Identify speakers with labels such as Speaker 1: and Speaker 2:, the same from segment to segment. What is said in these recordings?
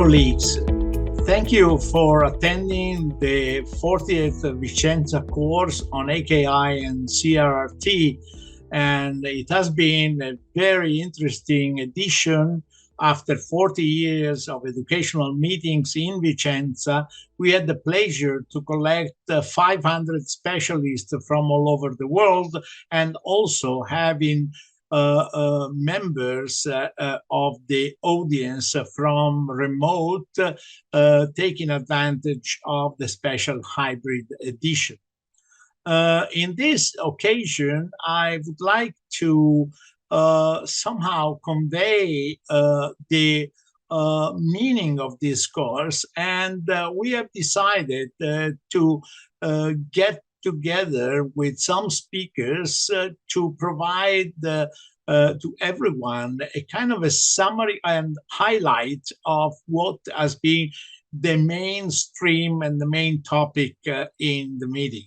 Speaker 1: colleagues, thank you for attending the 40th Vicenza course on AKI and CRRT. And it has been a very interesting edition. After 40 years of educational meetings in Vicenza, we had the pleasure to collect 500 specialists from all over the world, and also having members of the audience from remote taking advantage of the special hybrid edition. In this occasion, I would like to somehow convey the meaning of this course, and we have decided to get together with some speakers to provide to everyone a kind of a summary and highlight of what has been the mainstream and the main topic in the meeting.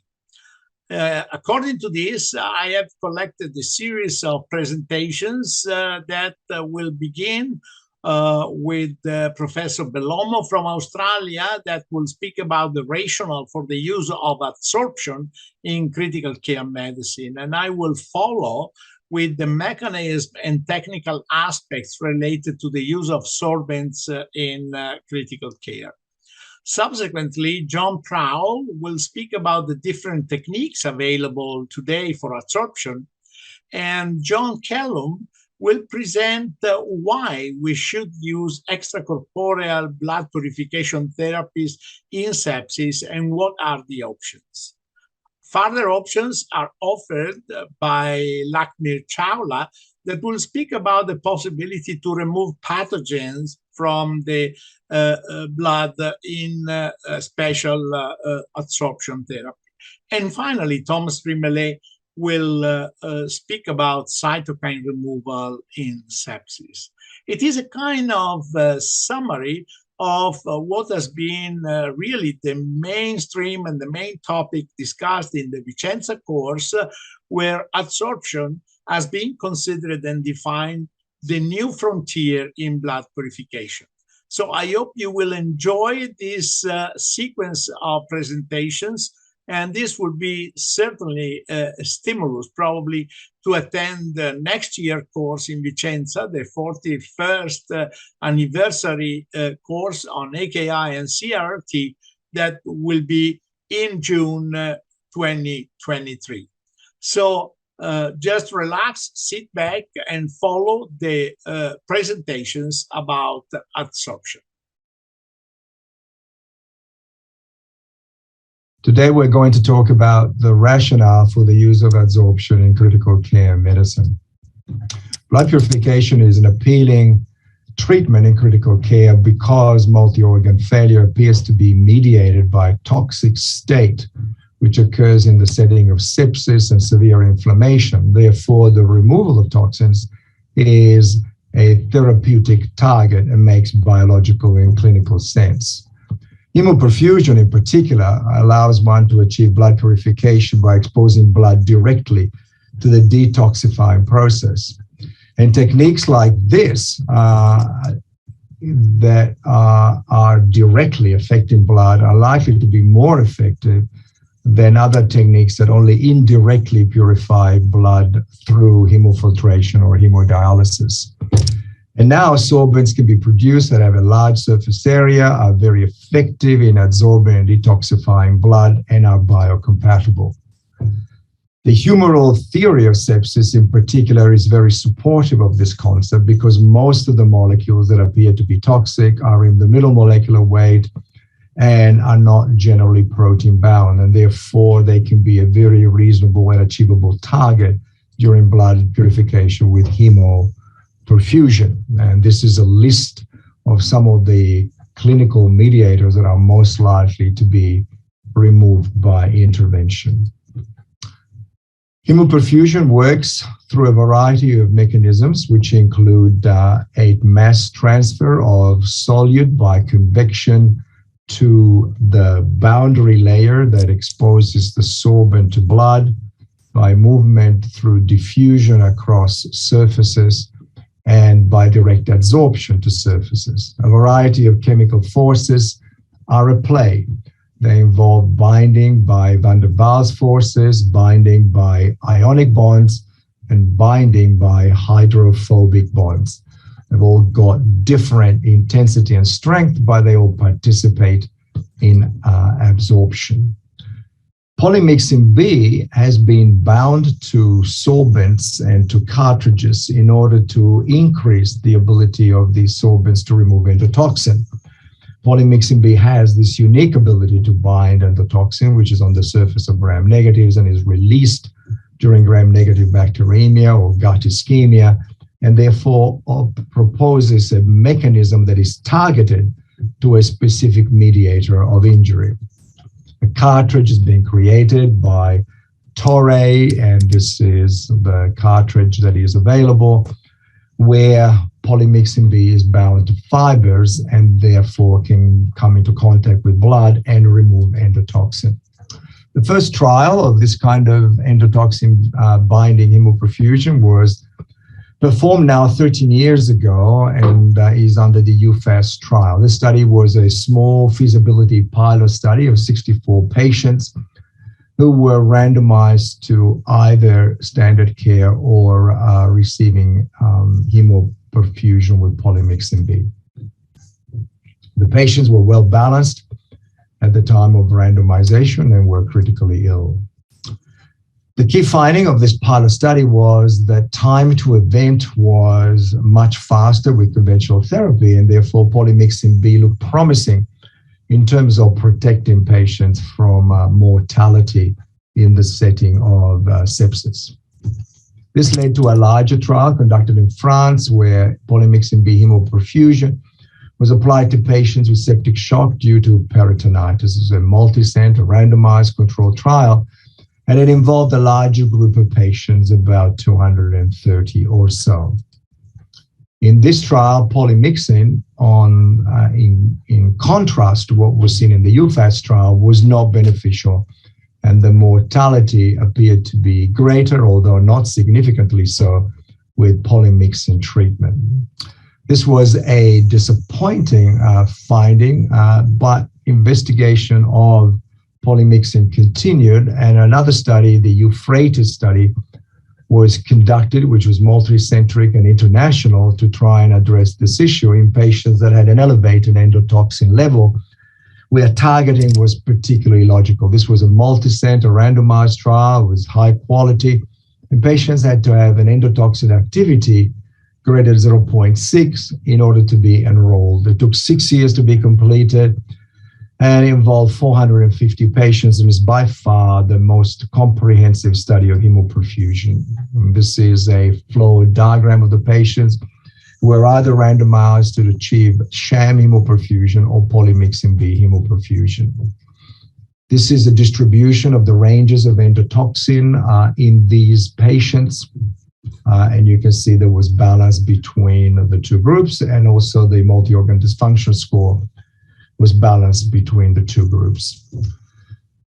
Speaker 1: According to this, I have collected a series of presentations that will begin with Professor Bellomo from Australia, that will speak about the rationale for the use of adsorption in critical care medicine. And I will follow with the mechanism and technical aspects related to the use of sorbents in critical care. Subsequently, John Prowl will speak about the different techniques available today for adsorption, and John Kellum will present why we should use extracorporeal blood purification therapies in sepsis and what are the options. Further options are offered by Lakshmi Chawla, that will speak about the possibility to remove pathogens from the blood in special adsorption therapy. And finally, Thomas Rimelet will speak about cytokine removal in sepsis. It is a kind of summary of what has been really the mainstream and the main topic discussed in the Vicenza course, where adsorption has been considered and defined the new frontier in blood purification. So I hope you will enjoy this sequence of presentations, and this will be certainly a stimulus probably to attend the next year course in Vicenza, the 41st anniversary course on AKI and CRRT, that will be in June 2023. So just relax, sit back, and follow the presentations about adsorption.
Speaker 2: Today, we're going to talk about the rationale for the use of adsorption in critical care medicine. Blood purification is an appealing treatment in critical care because multi-organ failure appears to be mediated by a toxic state, which occurs in the setting of sepsis and severe inflammation. Therefore, the removal of toxins is a therapeutic target and makes biological and clinical sense. Hemoperfusion in particular allows one to achieve blood purification by exposing blood directly to the detoxifying process. And techniques like this that are directly affecting blood are likely to be more effective than other techniques that only indirectly purify blood through hemofiltration or hemodialysis. And now sorbents can be produced that have a large surface area, are very effective in adsorbing and detoxifying blood, and are biocompatible. The humoral theory of sepsis in particular is very supportive of this concept because most of the molecules that appear to be toxic are in the middle molecular weight and are not generally protein bound, and therefore they can be a very reasonable and achievable target during blood purification with hemoperfusion. And this is a list of some of the clinical mediators that are most likely to be removed by intervention. Hemoperfusion works through a variety of mechanisms, which include a mass transfer of solute by convection to the boundary layer that exposes the sorbent to blood, by movement through diffusion across surfaces, and by direct adsorption to surfaces. A variety of chemical forces are at play. They involve binding by van der Waals forces, binding by ionic bonds, and binding by hydrophobic bonds. They've all got different intensity and strength, but they all participate in absorption. Polymyxin B has been bound to sorbents and to cartridges in order to increase the ability of these sorbents to remove endotoxin. Polymyxin B has this unique ability to bind endotoxin, which is on the surface of gram-negatives and is released during gram-negative bacteremia or gut ischemia, and therefore proposes a mechanism that is targeted to a specific mediator of injury. A cartridge is being created by Toray, and this is the cartridge that is available, where polymyxin B is bound to fibers and therefore can come into contact with blood and remove endotoxin. The first trial of this kind of endotoxin binding hemoperfusion was performed now 13 years ago and is under the UFAS trial. This study was a small feasibility pilot study of 64 patients who were randomized to either standard care or receiving hemoperfusion with polymyxin B. The patients were well balanced at the time of randomization and were critically ill. The key finding of this pilot study was that time to event was much faster with conventional therapy, and therefore polymyxin B looked promising in terms of protecting patients from mortality in the setting of sepsis. This led to a larger trial conducted in France where polymyxin B hemoperfusion was applied to patients with septic shock due to peritonitis. This is a multi-center randomized controlled trial, and it involved a larger group of patients, about 230 or so. In this trial, polymyxin, in contrast to what was seen in the UFAS trial, was not beneficial, and the mortality appeared to be greater, although not significantly so, with polymyxin treatment. This was a disappointing finding, but investigation of polymyxin continued, and another study, the Euphrates study, was conducted, which was multicentric and international, to try and address this issue in patients that had an elevated endotoxin level, where targeting was particularly logical. This was a multicenter randomized trial, it was high quality, and patients had to have an endotoxin activity greater than 0.6 in order to be enrolled. It took 6 years to be completed, and involved 450 patients, and is by far the most comprehensive study of hemoperfusion. And this is a flow diagram of the patients who were either randomized to achieve sham hemoperfusion or polymyxin B hemoperfusion. This is a distribution of the ranges of endotoxin in these patients. And you can see there was balance between the two groups, and also the multi-organ dysfunction score was balanced between the two groups.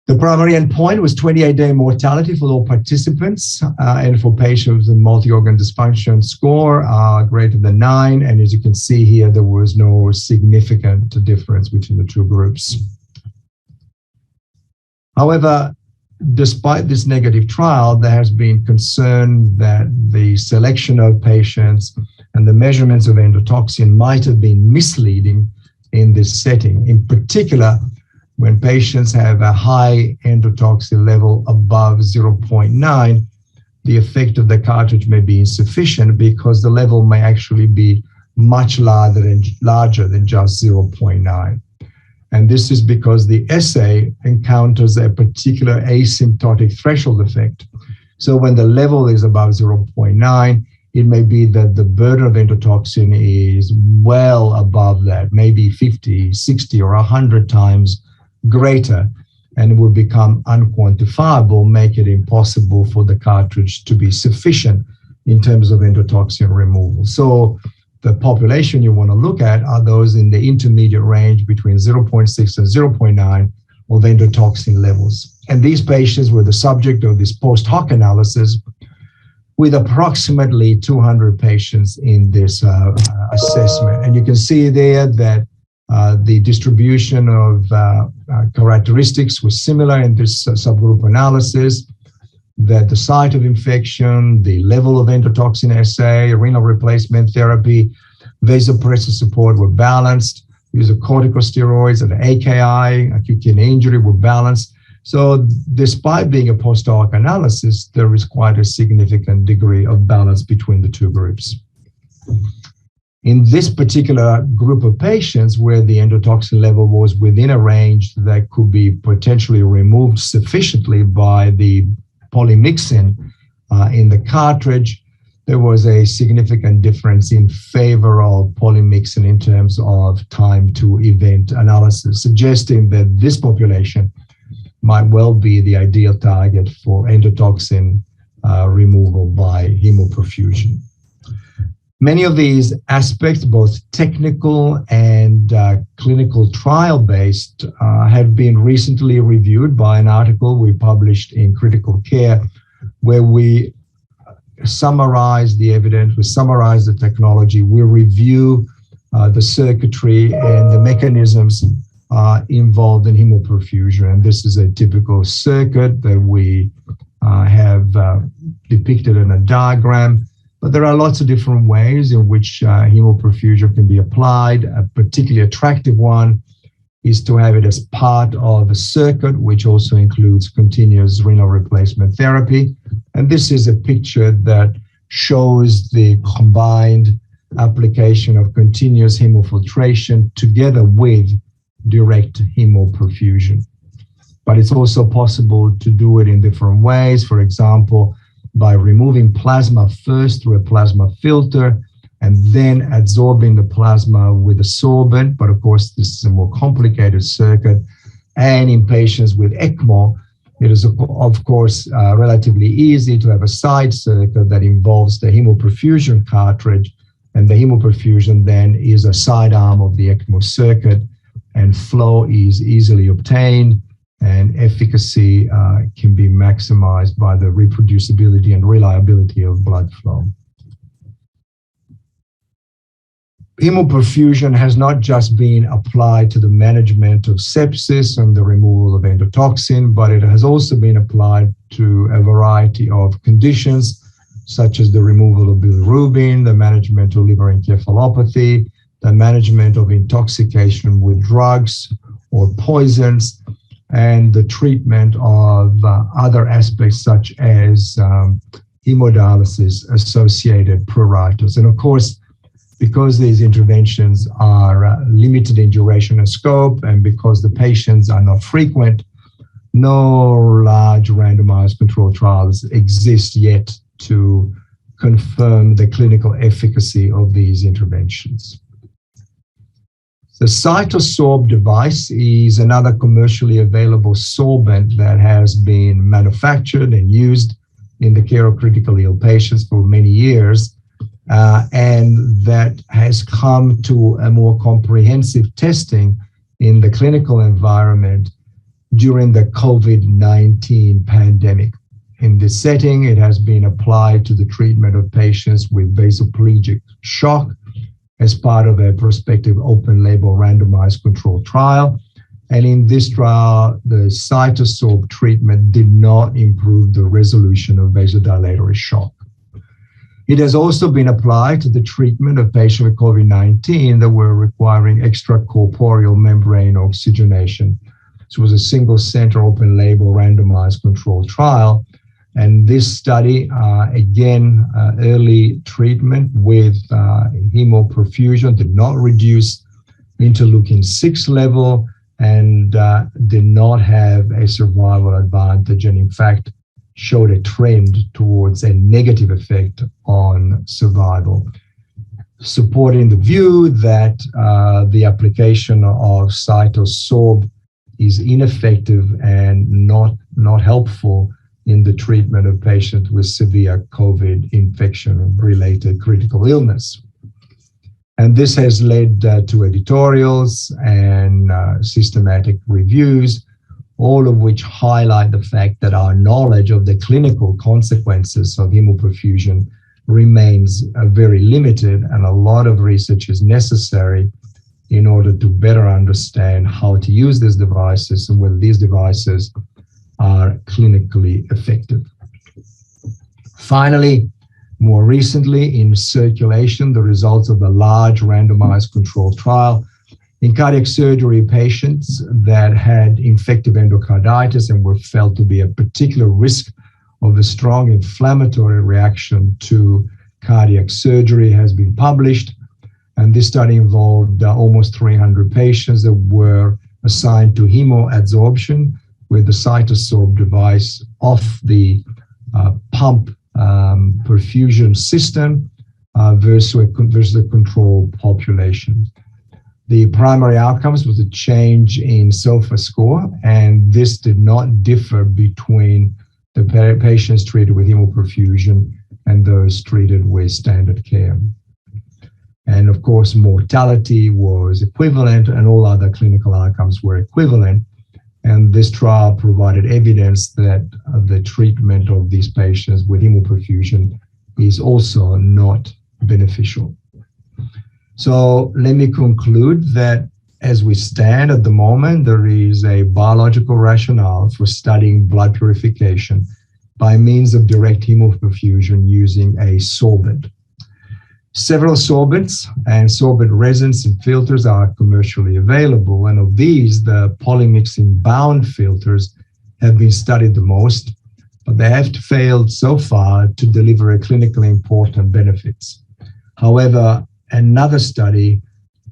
Speaker 2: The primary endpoint was 28-day mortality for all participants, and for patients with multi-organ dysfunction score greater than 9. And as you can see here, there was no significant difference between the two groups. However, despite this negative trial, there has been concern that the selection of patients and the measurements of endotoxin might have been misleading in this setting. In particular, when patients have a high endotoxin level above 0.9, the effect of the cartridge may be insufficient because the level may actually be much larger than just 0.9. And this is because the assay encounters a particular asymptotic threshold effect. So when the level is above 0.9, it may be that the burden of endotoxin is well above that, maybe 50, 60, or 100 times greater, and it will become unquantifiable, make it impossible for the cartridge to be sufficient in terms of endotoxin removal. So the population you want to look at are those in the intermediate range between 0.6 and 0.9 of endotoxin levels. And these patients were the subject of this post hoc analysis, with approximately 200 patients in this assessment. And you can see there that the distribution of characteristics was similar in this subgroup analysis, that the site of infection, the level of endotoxin assay, renal replacement therapy, vasopressor support were balanced. Use of corticosteroids and AKI, acute kidney injury, were balanced. So despite being a post hoc analysis, there is quite a significant degree of balance between the two groups. In this particular group of patients where the endotoxin level was within a range that could be potentially removed sufficiently by the polymyxin in the cartridge, there was a significant difference in favor of polymyxin in terms of time to event analysis, suggesting that this population might well be the ideal target for endotoxin removal by hemoperfusion. Many of these aspects, both technical and clinical trial-based, have been recently reviewed by an article we published in Critical Care, where we summarize the evidence, we summarize the technology, we review the circuitry and the mechanisms involved in hemoperfusion. And this is a typical circuit that we have depicted in a diagram. But there are lots of different ways in which hemoperfusion can be applied. A particularly attractive one is to have it as part of a circuit, which also includes continuous renal replacement therapy. And this is a picture that shows the combined application of continuous hemofiltration together with direct hemoperfusion. But it's also possible to do it in different ways. For example, by removing plasma first through a plasma filter and then adsorbing the plasma with a sorbent. But of course, this is a more complicated circuit. And in patients with ECMO, it is, of course, relatively easy to have a side circuit that involves the hemoperfusion cartridge. And the hemoperfusion then is a side arm of the ECMO circuit, and flow is easily obtained. And efficacy can be maximized by the reproducibility and reliability of blood flow. Hemoperfusion has not just been applied to the management of sepsis and the removal of endotoxin, but it has also been applied to a variety of conditions, such as the removal of bilirubin, the management of liver encephalopathy, the management of intoxication with drugs or poisons, and the treatment of other aspects such as hemodialysis-associated pruritus. And of course, because these interventions are limited in duration and scope, and because the patients are not frequent, no large randomized controlled trials exist yet to confirm the clinical efficacy of these interventions. The CytoSorb device is another commercially available sorbent that has been manufactured and used in the care of critically ill patients for many years, and that has come to a more comprehensive testing in the clinical environment during the COVID-19 pandemic. In this setting, it has been applied to the treatment of patients with vasoplegic shock as part of a prospective open-label randomized controlled trial. And in this trial, the CytoSorb treatment did not improve the resolution of vasodilatory shock. It has also been applied to the treatment of patients with COVID-19 that were requiring extracorporeal membrane oxygenation. This was a single-center, open-label, randomized controlled trial. And this study, again, early treatment with hemoperfusion did not reduce interleukin-6 level and did not have a survival advantage, and in fact, showed a trend towards a negative effect on survival, supporting the view that the application of CytoSorb is ineffective and not helpful in the treatment of patients with severe COVID infection-related critical illness. And this has led to editorials and systematic reviews all of which highlight the fact that our knowledge of the clinical consequences of hemoperfusion remains very limited, and a lot of research is necessary in order to better understand how to use these devices and whether these devices are clinically effective. Finally, more recently in Circulation, the results of the large randomized controlled trial in cardiac surgery patients that had infective endocarditis and were felt to be at particular risk of a strong inflammatory reaction to cardiac surgery has been published. And this study involved almost 300 patients that were assigned to hemoadsorption with the CytoSorb device off the pump perfusion system versus the control population. The primary outcomes was a change in SOFA score, and this did not differ between the patients treated with hemoperfusion and those treated with standard care. And of course, mortality was equivalent and all other clinical outcomes were equivalent. And this trial provided evidence that the treatment of these patients with hemoperfusion is also not beneficial. So let me conclude that as we stand at the moment, there is a biological rationale for studying blood purification by means of direct hemoperfusion using a sorbent. Several sorbents and sorbent resins and filters are commercially available, and of these, the polymixing bound filters have been studied the most, but they have failed so far to deliver clinically important benefits. However, another study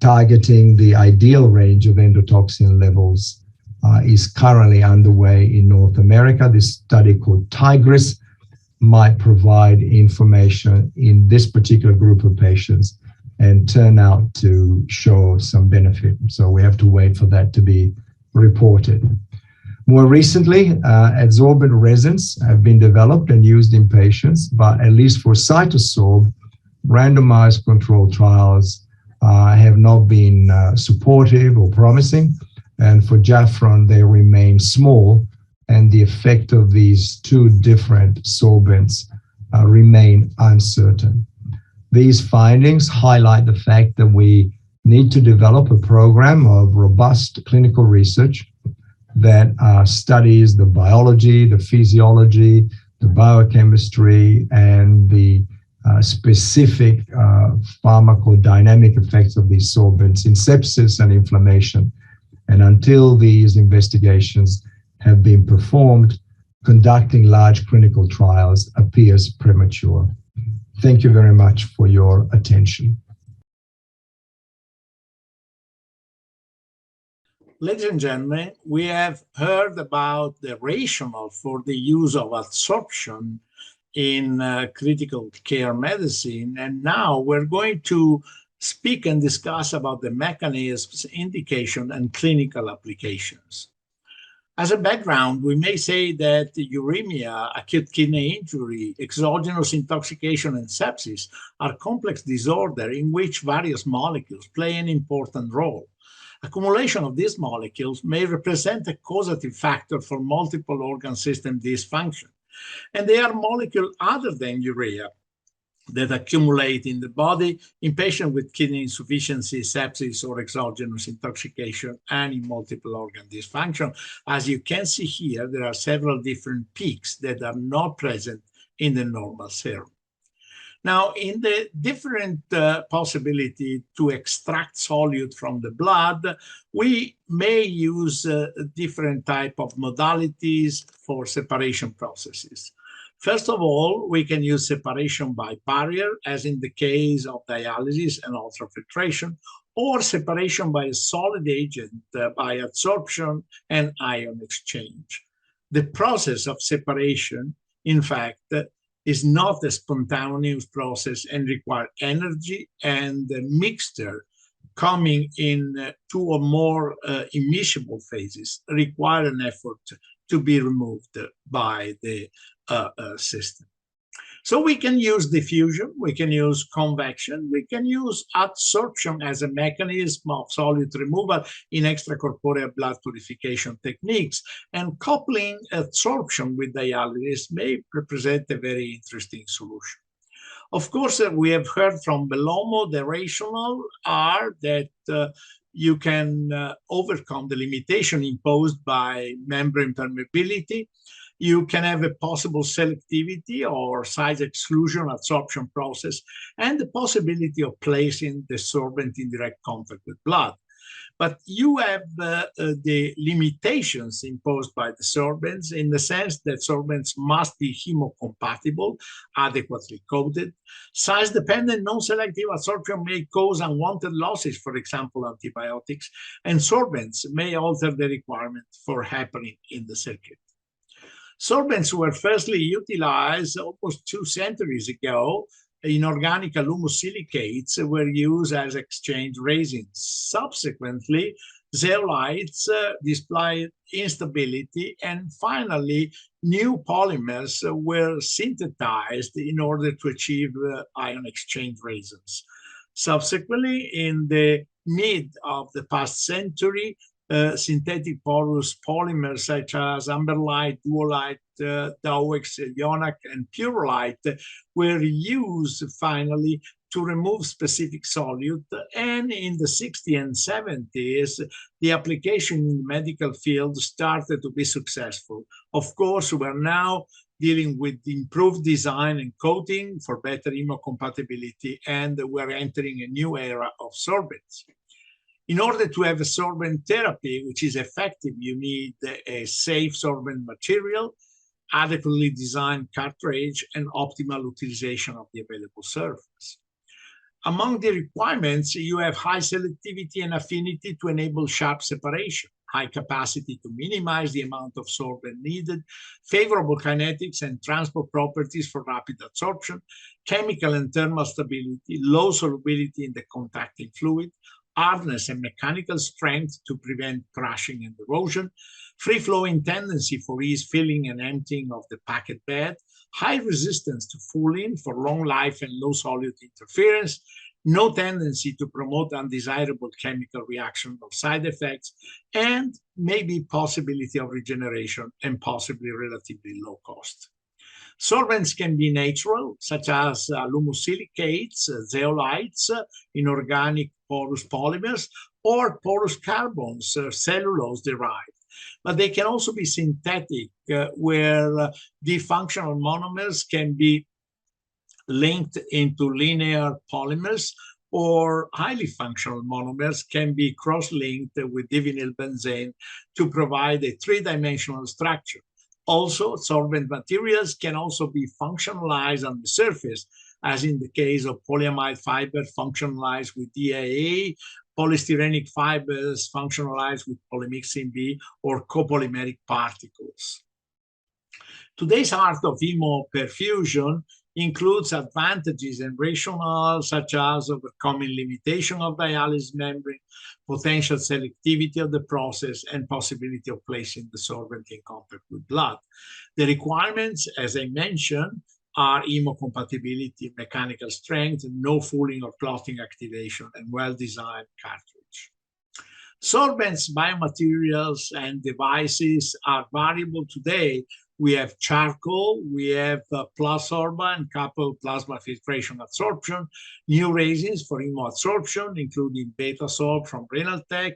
Speaker 2: targeting the ideal range of endotoxin levels is currently underway in North America. This study called Tigris might provide information in this particular group of patients and turn out to show some benefit. So we have to wait for that to be reported. More recently, adsorbent resins have been developed and used in patients, but at least for CytoSorb, randomized controlled trials have not been supportive or promising. And for Jaffron, they remain small, and the effect of these two different sorbents remain uncertain. These findings highlight the fact that we need to develop a program of robust clinical research that studies the biology, the physiology, the biochemistry, and the specific pharmacodynamic effects of these sorbents in sepsis and inflammation. And until these investigations have been performed, conducting large clinical trials appears premature. Thank you very much for your attention.
Speaker 1: Ladies and gentlemen, we have heard about the rationale for the use of adsorption in critical care medicine, and now we're going to speak and discuss about the mechanisms, indication, and clinical applications. As a background, we may say that uremia, acute kidney injury, exogenous intoxication, and sepsis are complex disorders in which various molecules play an important role. Accumulation of these molecules may represent a causative factor for multiple organ system dysfunction, and they are molecules other than urea that accumulate in the body in patients with kidney insufficiency, sepsis, or exogenous intoxication, and in multiple organ dysfunction. As you can see here, there are several different peaks that are not present in the normal serum. Now, in the different possibility to extract solute from the blood, we may use different type of modalities for separation processes. First of all, we can use separation by barrier, as in the case of dialysis and ultrafiltration, or separation by a solid agent by adsorption and ion exchange. The process of separation, in fact, is not a spontaneous process and requires energy, and the mixture coming in two or more immiscible phases require an effort to be removed by the system. So we can use diffusion, we can use convection, we can use adsorption as a mechanism of solute removal in extracorporeal blood purification techniques. And coupling adsorption with dialysis may represent a very interesting solution. Of course, we have heard from Bellomo, the rationale are that you can overcome the limitation imposed by membrane permeability. You can have a possible selectivity or size exclusion adsorption process, and the possibility of placing the sorbent in direct contact with blood. But you have the limitations imposed by the sorbents in the sense that sorbents must be hemocompatible, adequately coated. Size-dependent non-selective adsorption may cause unwanted losses, for example, antibiotics, and sorbents may alter the requirement for heparin in the circuit. Sorbents were firstly utilized almost 2 centuries ago. Inorganic aluminosilicates were used as exchange resins. Subsequently, zeolites displayed instability, and finally, new polymers were synthesized in order to achieve ion exchange resins. Subsequently, in the mid of the past century, synthetic porous polymers such as amberlite, duolite, Dowex, Ionac, and Purolite were used finally to remove specific solute. And in the 60s and 70s, the application in the medical field started to be successful. Of course, we're now dealing with improved design and coating for better hemocompatibility, and we're entering a new era of sorbents. In order to have a sorbent therapy, which is effective, you need a safe sorbent material, adequately designed cartridge, and optimal utilization of the available surface. Among the requirements, you have high selectivity and affinity to enable sharp separation, high capacity to minimize the amount of sorbent needed, favorable kinetics and transport properties for rapid adsorption, chemical and thermal stability, low solubility in the contacting fluid, hardness and mechanical strength to prevent crushing and erosion, free-flowing tendency for ease filling and emptying of the packet bed, high resistance to fouling for long life and low solute interference, no tendency to promote undesirable chemical reaction or side effects, and maybe possibility of regeneration and possibly relatively low cost. Solvents can be natural, such as aluminosilicates, zeolites, inorganic porous polymers, or porous carbons, cellulose derived. But they can also be synthetic, where the functional monomers can be linked into linear polymers, or highly functional monomers can be cross-linked with divinyl benzene to provide a three-dimensional structure. Also, sorbent materials can also be functionalized on the surface, as in the case of polyamide fiber functionalized with DAA, polystyrenic fibers functionalized with polymyxin B, or copolymeric particles. Today's art of hemoperfusion includes advantages and rationale such as overcoming limitation of dialysis membrane, potential selectivity of the process, and possibility of placing the sorbent in contact with blood. The requirements, as I mentioned, are hemocompatibility, mechanical strength, no fouling or clotting activation, and well-designed cartridge. Sorbents, biomaterials, and devices are variable today. We have charcoal, we have Plassorba and coupled plasma filtration adsorption, new resins for hemoadsorption, including Betasorb from Renaltech,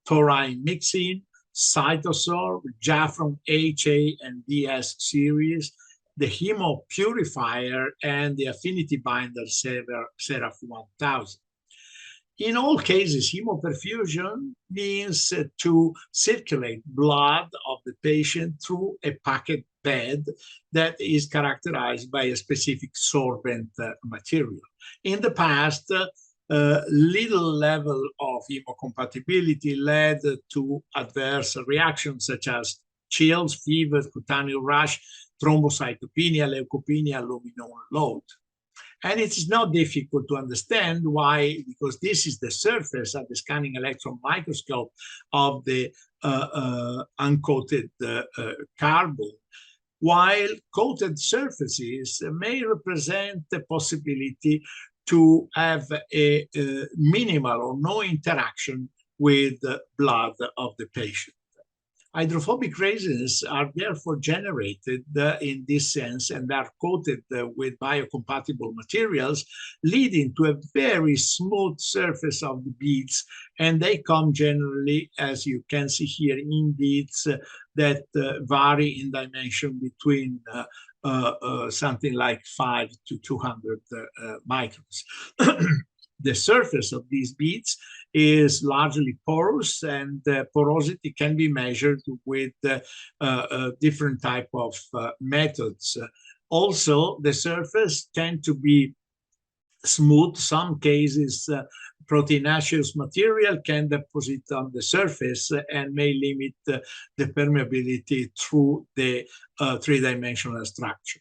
Speaker 1: Thorine Mixin, Cytosorb, Jafron HA and DS series, the Hemo Purifier, and the affinity binder Seraph 1000. In all cases, hemoperfusion means to circulate blood of the patient through a packet bed that is characterized by a specific sorbent material. In the past, little level of hemocompatibility led to adverse reactions such as chills, fever, cutaneous rash, thrombocytopenia, leukopenia, luminol load. And it's not difficult to understand why, because this is the surface at the scanning electron microscope of the uncoated carbon. while coated surfaces may represent the possibility to have a minimal or no interaction with the blood of the patient. Hydrophobic resins are therefore generated in this sense and are coated with biocompatible materials, leading to a very smooth surface of the beads. And they come generally, as you can see here, in beads that vary in dimension between something like 5 to 200 microns. The surface of these beads is largely porous, and porosity can be measured with different type of methods. Also, the surface tend to be smooth. Some cases, proteinaceous material can deposit on the surface and may limit the permeability through the three-dimensional structure.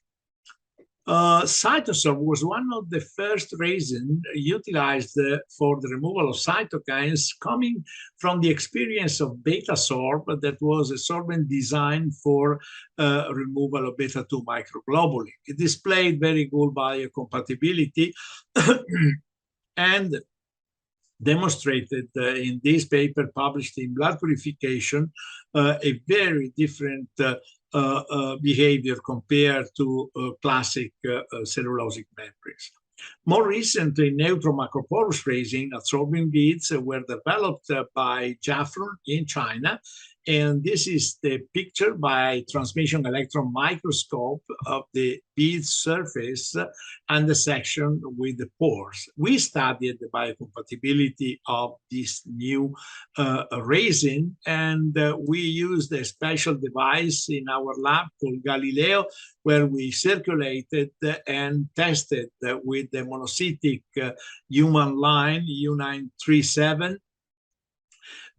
Speaker 1: Cytosorb was one of the first resin utilized for the removal of cytokines, coming from the experience of Betasorb, that was a sorbent designed for removal of beta-2 microglobulin. It displayed very good biocompatibility and demonstrated in this paper published in Blood Purification a very different behavior compared to classic cellulosic membranes. More recently, neutral macroporous resin adsorbing beads were developed by Jaffron in China. And this is the picture by transmission electron microscope of the bead surface and the section with the pores. We studied the biocompatibility of this new resin, and we used a special device in our lab called Galileo, where we circulated and tested with the monocytic human line U937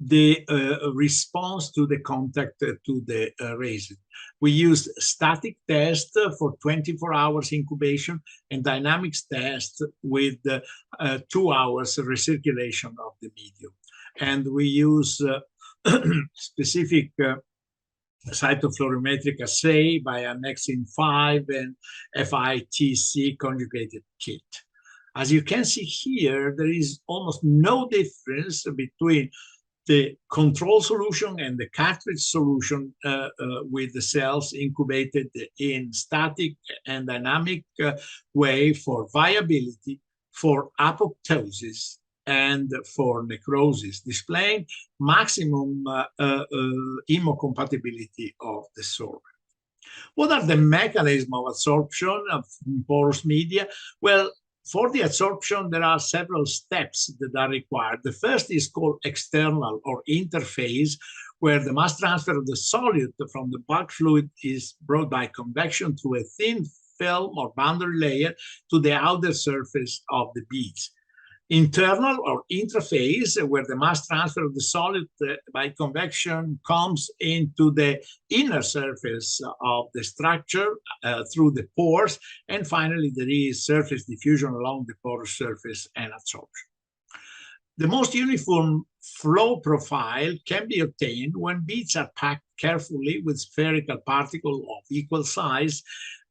Speaker 1: the response to the contact to the resin. We used static test for 24 hours incubation and dynamics test with 2 hours recirculation of the medium. And we use specific cytofluorimetric assay by annexing 5 and FITC conjugated kit. As you can see here, there is almost no difference between the control solution and the cartridge solution with the cells incubated in static and dynamic way for viability, for apoptosis, and for necrosis, displaying maximum hemocompatibility of the sorbent. What are the mechanisms of absorption of porous media? Well, for the adsorption, there are several steps that are required. The first is called external or interphase, where the mass transfer of the solute from the bulk fluid is brought by convection through a thin film or boundary layer to the outer surface of the beads. Internal or intraphase, where the mass transfer of the solid by convection comes into the inner surface of the structure through the pores. And finally, there is surface diffusion along the porous surface and adsorption. The most uniform flow profile can be obtained when beads are packed carefully with spherical particles of equal size,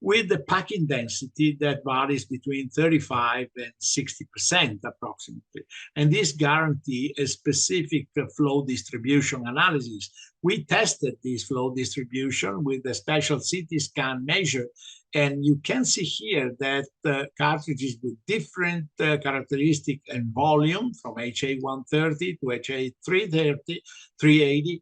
Speaker 1: with the packing density that varies between 35 and 60% approximately. And this guarantees a specific flow distribution analysis. We tested this flow distribution with a special CT scan measure, and you can see here that cartridges with different characteristic and volume, from HA130 to HA380,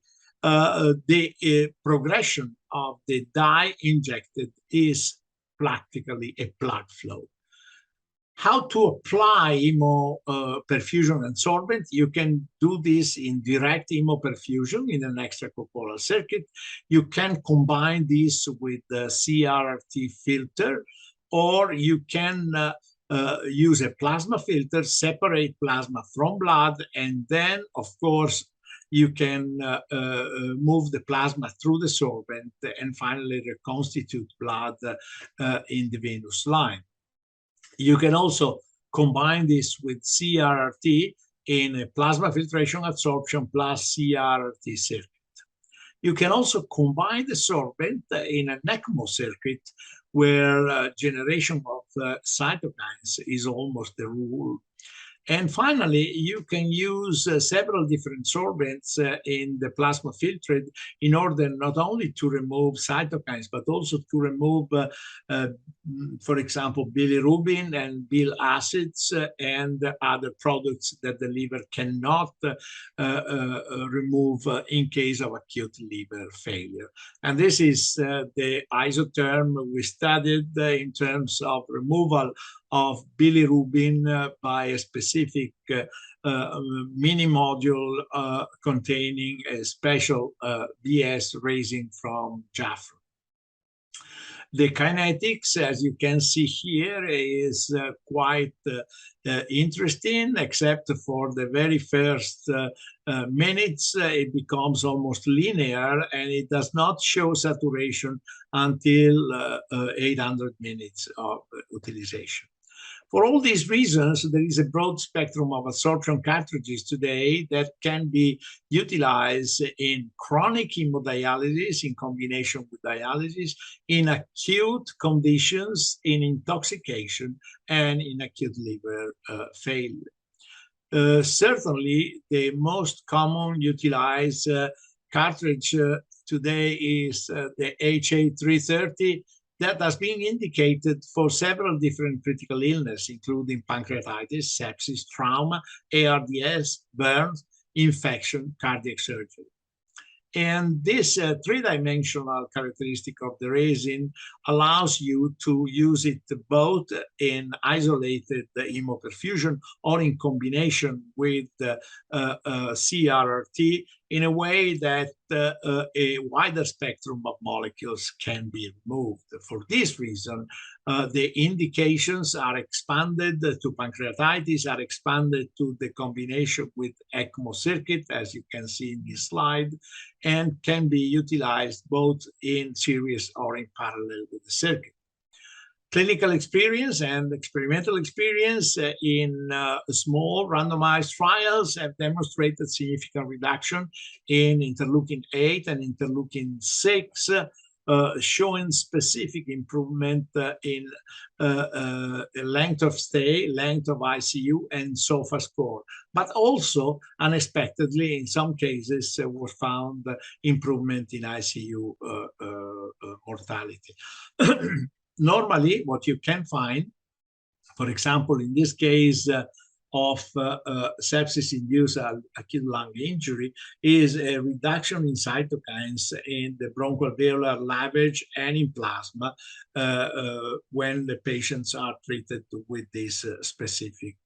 Speaker 1: the progression of the dye injected is practically a blood flow. How to apply hemoperfusion and sorbent? You can do this in direct hemoperfusion in an extracorporeal circuit. You can combine this with the CRRT filter, or you can use a plasma filter, separate plasma from blood, and then, of course, you can move the plasma through the sorbent and finally reconstitute blood in the venous line. You can also combine this with CRRT in a plasma filtration adsorption plus CRRT circuit. You can also combine the sorbent in an ECMO circuit where generation of cytokines is almost the rule. And finally, you can use several different sorbents in the plasma filtrate in order not only to remove cytokines, but also to remove, for example, bilirubin and bile acids and other products that the liver cannot remove in case of acute liver failure. And this is the isotherm we studied in terms of removal of bilirubin by a specific mini module containing a special BS resin from Jafra. The kinetics, as you can see here, is quite interesting, except for the very first minutes. It becomes almost linear, and it does not show saturation until 800 minutes of utilization. For all these reasons, there is a broad spectrum of absorption cartridges today that can be utilized in chronic hemodialysis in combination with dialysis, in acute conditions, in intoxication, and in acute liver failure. Certainly, the most common utilized cartridge today is the HA330, that has been indicated for several different critical illnesses, including pancreatitis, sepsis, trauma, ARDS, burns, infection, cardiac surgery. And this three-dimensional characteristic of the resin allows you to use it both in isolated hemoperfusion or in combination with CRRT in a way that a wider spectrum of molecules can be removed. For this reason, the indications are expanded to pancreatitis, are expanded to the combination with ECMO circuit, as you can see in this slide, and can be utilized both in series or in parallel with the circuit. Clinical experience and experimental experience in small randomized trials have demonstrated significant reduction in interleukin-8 and interleukin-6, showing specific improvement in length of stay, length of ICU, and SOFA score. But also, unexpectedly, in some cases, was found improvement in ICU mortality. Normally, what you can find, for example, in this case of sepsis-induced acute lung injury, is a reduction in cytokines in the bronchoalveolar lavage and in plasma when the patients are treated with this specific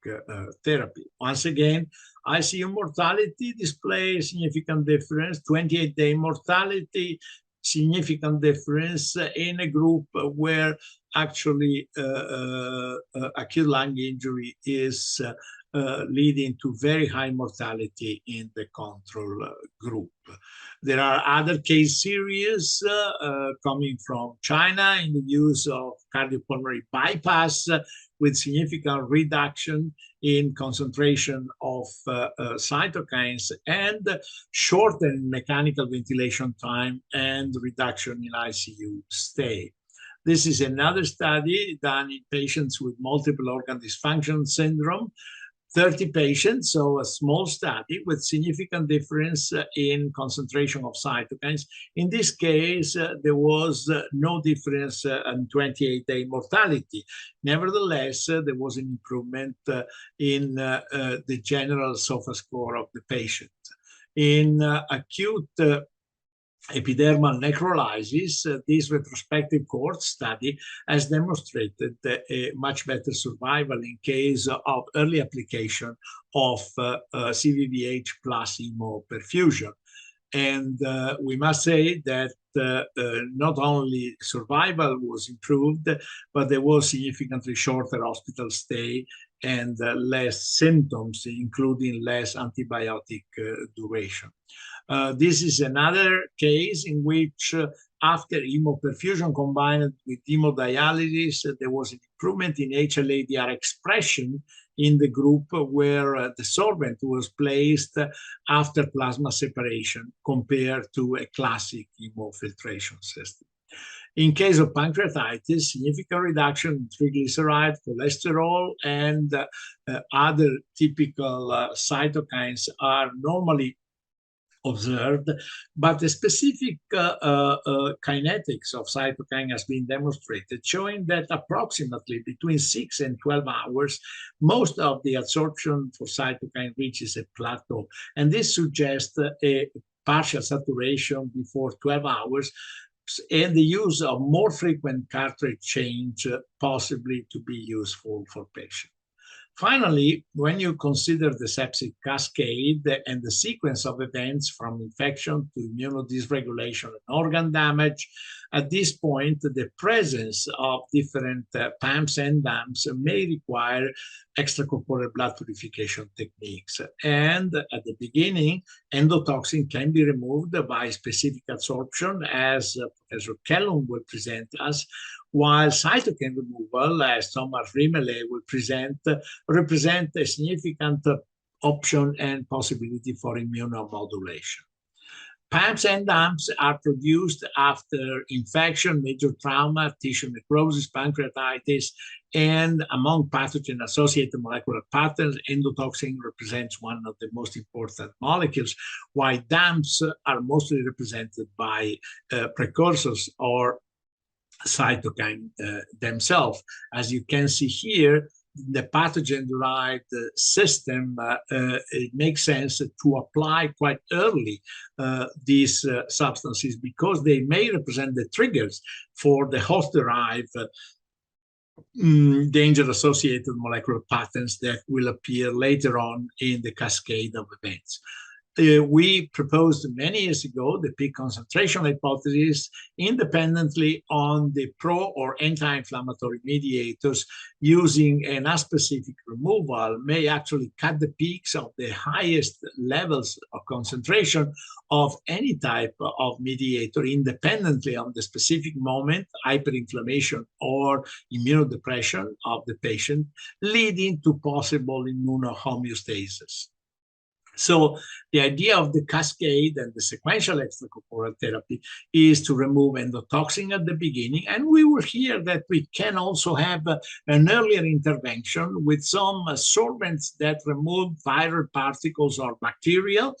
Speaker 1: therapy. Once again, ICU mortality displays significant difference, 28-day mortality, significant difference in a group where actually acute lung injury is leading to very high mortality in the control group. There are other case series coming from China in the use of cardiopulmonary bypass with significant reduction in concentration of cytokines and shortened mechanical ventilation time and reduction in ICU stay. This is another study done in patients with multiple organ dysfunction syndrome, 30 patients, so a small study with significant difference in concentration of cytokines. In this case, there was no difference in 28-day mortality. Nevertheless, there was an improvement in the general SOFA score of the patient. In acute epidermal necrolysis, this retrospective cohort study has demonstrated a much better survival in case of early application of CVVH plus hemoperfusion. And we must say that not only survival was improved, but there was significantly shorter hospital stay and less symptoms, including less antibiotic duration. This is another case in which after hemoperfusion combined with hemodialysis, there was an improvement in HLA-DR expression in the group where the sorbent was placed after plasma separation compared to a classic hemofiltration system. In case of pancreatitis, significant reduction in triglyceride, cholesterol, and other typical cytokines are normally observed, but the specific kinetics of cytokine has been demonstrated, showing that approximately between 6 and 12 hours, most of the absorption for cytokine reaches a plateau. And this suggests a partial saturation before 12 hours, and the use of more frequent cartridge change possibly to be useful for patients. Finally, when you consider the septic cascade and the sequence of events from infection to immunodysregulation and organ damage, at this point, the presence of different PAMs and DAMs may require extracorporeal blood purification techniques. And at the beginning, endotoxin can be removed by specific absorption, as Professor Kellum will present us, while cytokine removal, as Thomas Riemele will present, represent a significant option and possibility for immunomodulation. PAMs and DAMs are produced after infection, major trauma, tissue necrosis, pancreatitis, and among pathogen-associated molecular patterns, endotoxin represents one of the most important molecules, while DAMs are mostly represented by precursors or cytokine themselves. As you can see here, the pathogen-derived system, it makes sense to apply quite early these substances because they may represent the triggers for the host-derived danger-associated molecular patterns that will appear later on in the cascade of events. We proposed many years ago the peak concentration hypothesis independently on the pro or anti-inflammatory mediators using an aspecific removal may actually cut the peaks of the highest levels of concentration of any type of mediator independently on the specific moment, hyperinflammation or immunodepression of the patient, leading to possible immunohomeostasis. So the idea of the cascade and the sequential extracorporeal therapy is to remove endotoxin at the beginning. And we will hear that we can also have an earlier intervention with some sorbents that remove viral particles or bacterial.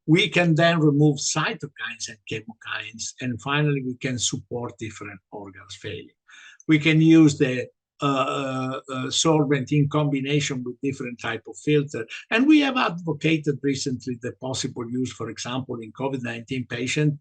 Speaker 1: We can then remove cytokines and chemokines. And finally, we can support different organs failing. We can use the sorbent in combination with different type of filter. And we have advocated recently the possible use, for example, in COVID-19 patient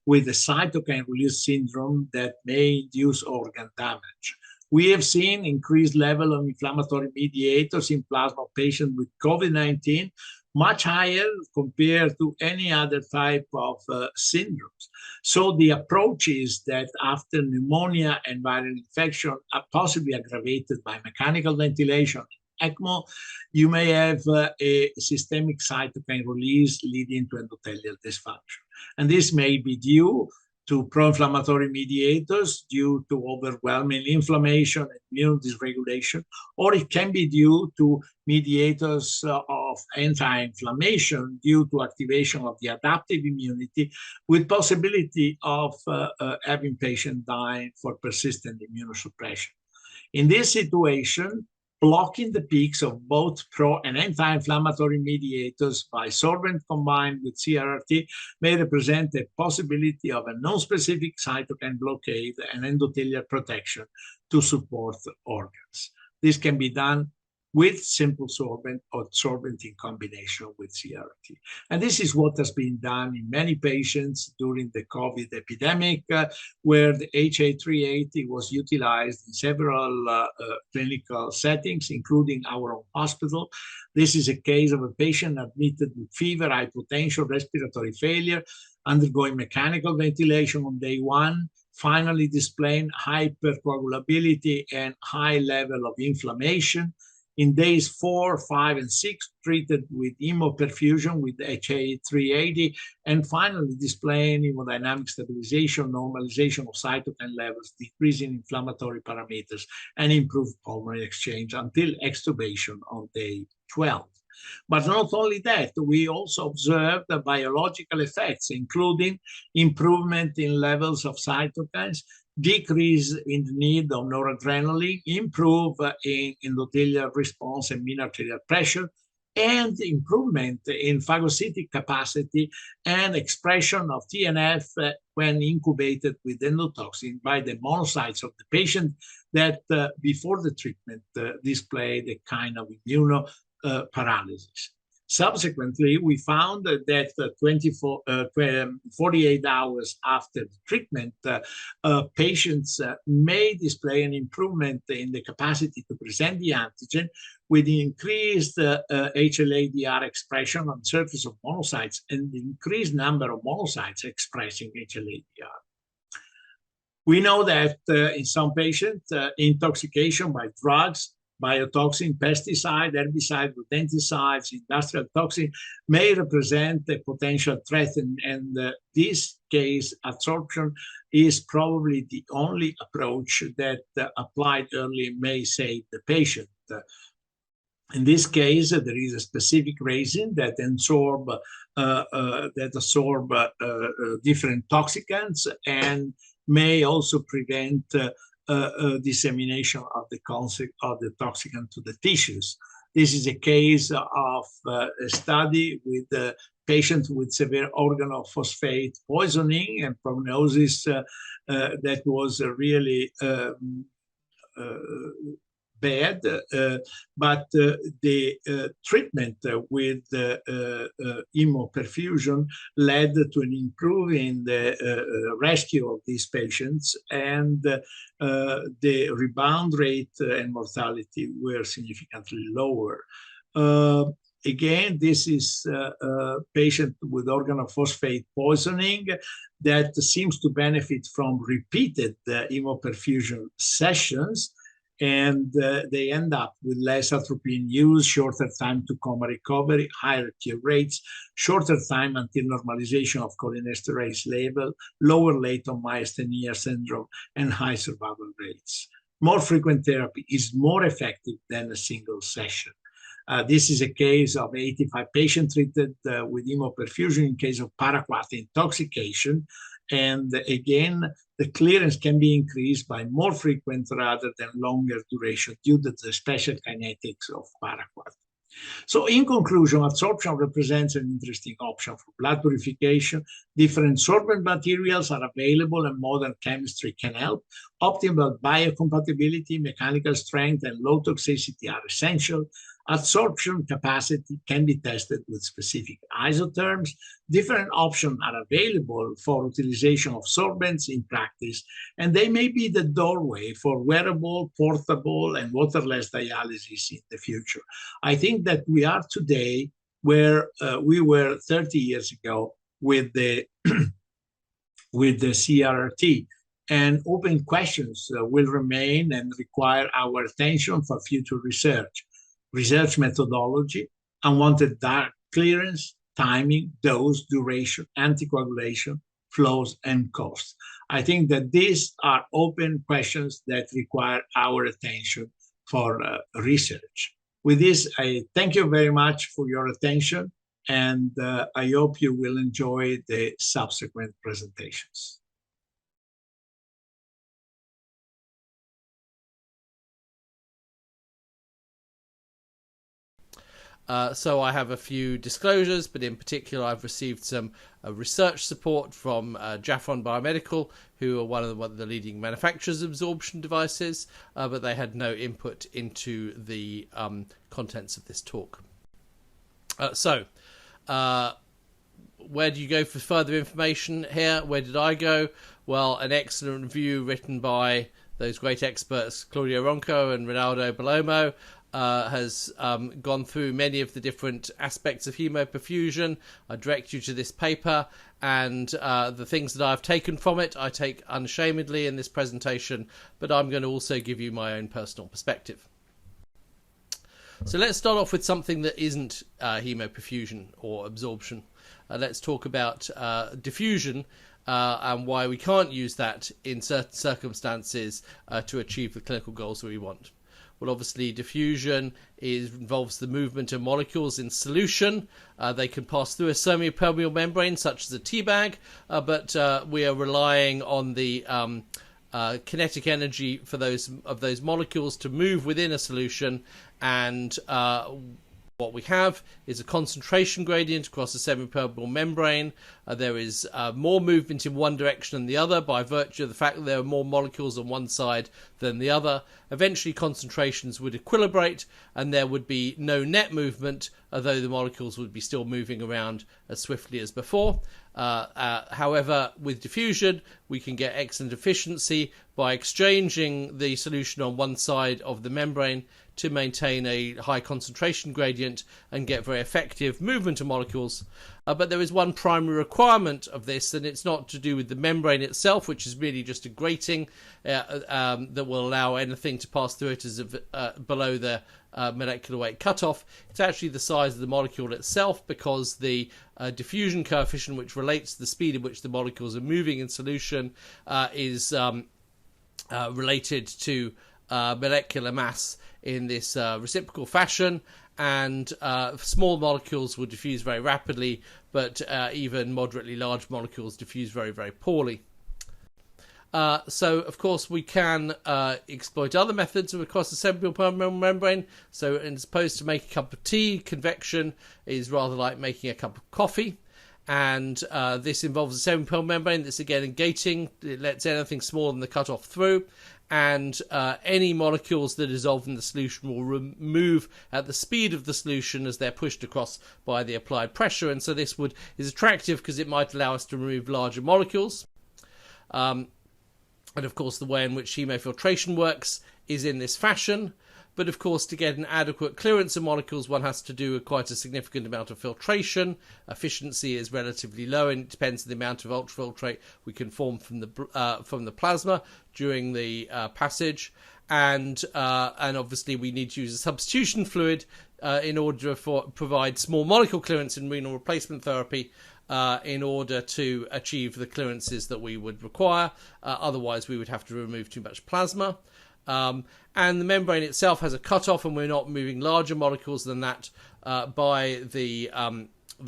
Speaker 1: with a cytokine release syndrome that may induce organ damage. We have seen increased level of inflammatory mediators in plasma patients with COVID-19, much higher compared to any other type of syndromes. So the approach is that after pneumonia and viral infection are possibly aggravated by mechanical ventilation, ECMO, you may have a systemic cytokine release leading to endothelial dysfunction. And this may be due to pro-inflammatory mediators due to overwhelming inflammation and immune dysregulation, or it can be due to mediators of anti-inflammation due to activation of the adaptive immunity with possibility of having patient dying for persistent immunosuppression. In this situation, blocking the peaks of both pro and anti-inflammatory mediators by sorbent combined with CRRT may represent a possibility of a non-specific cytokine blockade and endothelial protection to support organs. This can be done with simple sorbent or sorbent in combination with CRT. And this is what has been done in many patients during the COVID epidemic, where the HA380 was utilized in several clinical settings, including our own hospital. This is a case of a patient admitted with fever, hypotension, respiratory failure, undergoing mechanical ventilation on day one, finally displaying hypercoagulability and high level of inflammation. In days 4, 5, and 6, treated with hemoperfusion with HA380, and finally displaying hemodynamic stabilization, normalization of cytokine levels, decreasing inflammatory parameters, and improved pulmonary exchange until extubation on day 12. But not only that, we also observed the biological effects, including improvement in levels of cytokines, decrease in the need of noradrenaline, improve in endothelial response and mean arterial pressure, and improvement in phagocytic capacity and expression of TNF when incubated with endotoxin by the monocytes of the patient that before the treatment displayed a kind of immunoparalysis. Subsequently, we found that 48 hours after the treatment, patients may display an improvement in the capacity to present the antigen with increased HLA-DR expression on the surface of monocytes and the increased number of monocytes expressing HLA-DR. We know that in some patients, intoxication by drugs, biotoxin, pesticide, herbicide, rodenticides, industrial toxin may represent a potential threat, and this case adsorption is probably the only approach that applied early may save the patient. In this case, there is a specific resin that absorb different toxicants and may also prevent dissemination of the toxicant to the tissues. This is a case of a study with patients with severe organophosphate poisoning and prognosis that was really bad, but the treatment with hemoperfusion led to an improvement in the rescue of these patients, and the rebound rate and mortality were significantly lower. Again, this is a patient with organophosphate poisoning that seems to benefit from repeated hemoperfusion sessions, and they end up with less atropine use, shorter time to coma recovery, higher cure rates, shorter time until normalization of cholinesterase level, lower latent myasthenia syndrome, and high survival rates. More frequent therapy is more effective than a single session. This is a case of 85 patients treated with hemoperfusion in case of paraquat intoxication. And again, the clearance can be increased by more frequent rather than longer duration due to the special kinetics of paraquat. So in conclusion, adsorption represents an interesting option for blood purification. Different sorbent materials are available and modern chemistry can help. Optimal biocompatibility, mechanical strength, and low toxicity are essential. Adsorption capacity can be tested with specific isotherms. Different options are available for utilization of sorbents in practice, and they may be the doorway for wearable, portable, and waterless dialysis in the future. I think that we are today where we were 30 years ago with the CRRT, and open questions will remain and require our attention for future research methodology, unwanted dark clearance, timing, dose, duration, anticoagulation, flows, and cost. I think that these are open questions that require our attention for research. With this, I thank you very much for your attention, and I hope you will enjoy the subsequent presentations.
Speaker 3: So I have a few disclosures, but in particular I've received some research support from Jaffron Biomedical, who are one of the leading manufacturers of absorption devices, but they had no input into the contents of this talk. So where do you go for further information here? Where did I go? Well, an excellent review written by those great experts, Claudio Ronco and Rinaldo Bellomo, has gone through many of the different aspects of hemoperfusion. I direct you to this paper, and the things that I've taken from it, I take unashamedly in this presentation, but I'm going to also give you my own personal perspective. So let's start off with something that isn't hemoperfusion or absorption. Let's talk about diffusion and why we can't use that in certain circumstances to achieve the clinical goals that we want. Well, obviously, diffusion involves the movement of molecules in solution. They can pass through a semi-permeable membrane, such as a tea bag, but we are relying on the kinetic energy for those molecules to move within a solution, and what we have is a concentration gradient across a semi-permeable membrane. There is more movement in one direction than the other by virtue of the fact that there are more molecules on one side than the other. Eventually concentrations would equilibrate and there would be no net movement, although the molecules would be still moving around as swiftly as before. However, with diffusion, we can get excellent efficiency by exchanging the solution on one side of the membrane to maintain a high concentration gradient and get very effective movement of molecules. But there is one primary requirement of this, and it's not to do with the membrane itself, which is really just a grating that will allow anything to pass through it as below the molecular weight cutoff. It's actually the size of the molecule itself, because the diffusion coefficient, which relates to the speed at which the molecules are moving in solution, is related to molecular mass in this reciprocal fashion, and small molecules will diffuse very rapidly, but even moderately large molecules diffuse very, very poorly. So, of course, we can exploit other methods across the semi-permeable membrane. So, as opposed to making a cup of tea, convection is rather like making a cup of coffee. And this involves a semi-permeable membrane that's, again, gating. It lets anything smaller than the cutoff through. And any molecules that dissolve in the solution will move at the speed of the solution as they're pushed across by the applied pressure. And so this is attractive because it might allow us to remove larger molecules. And of course, the way in which hemofiltration works is in this fashion. But of course, to get an adequate clearance of molecules, one has to do quite a significant amount of filtration. Efficiency is relatively low, and it depends on the amount of ultrafiltrate we can form from the plasma during the passage. And obviously, we need to use a substitution fluid in order to provide small molecule clearance in renal replacement therapy. In order to achieve the clearances that we would require. Otherwise, we would have to remove too much plasma. And the membrane itself has a cutoff, and we're not moving larger molecules than that by the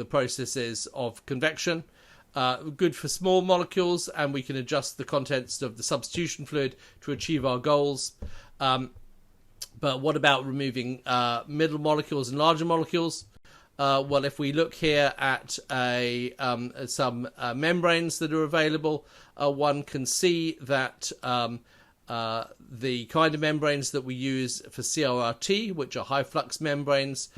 Speaker 3: processes of convection. Good for small molecules, and we can adjust the contents of the substitution fluid to achieve our goals. But what about removing middle molecules and larger molecules? Well, if we look here at some membranes that are available, one can see that the kind of membranes that we use for CRRT, which are high flux membranes,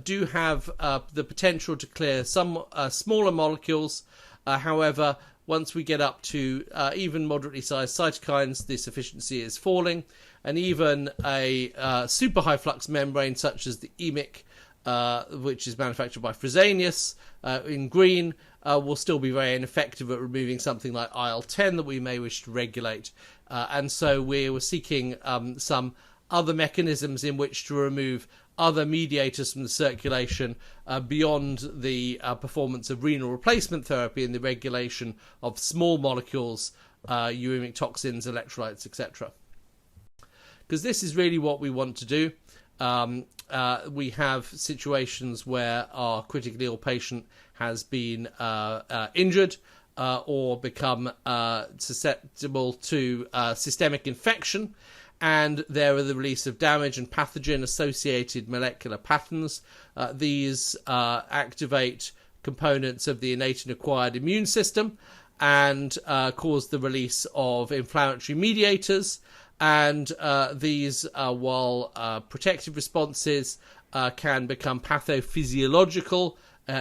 Speaker 3: do have the potential to clear some smaller molecules. However, once we get up to even moderately sized cytokines, this efficiency is falling, and even a super high flux membrane such as the EMIC, which is manufactured by Fresenius in green, will still be very ineffective at removing something like IL-10 that we may wish to regulate. And so we were seeking some other mechanisms in which to remove other mediators from the circulation beyond the performance of renal replacement therapy and the regulation of small molecules, uremic toxins, electrolytes, etc. Because this is really what we want to do. We have situations where our critically ill patient has been injured or become susceptible to systemic infection, and there are the release of damage and pathogen-associated molecular patterns. These activate components of the innate and acquired immune system and cause the release of inflammatory mediators. And these, while protective responses can become pathophysiological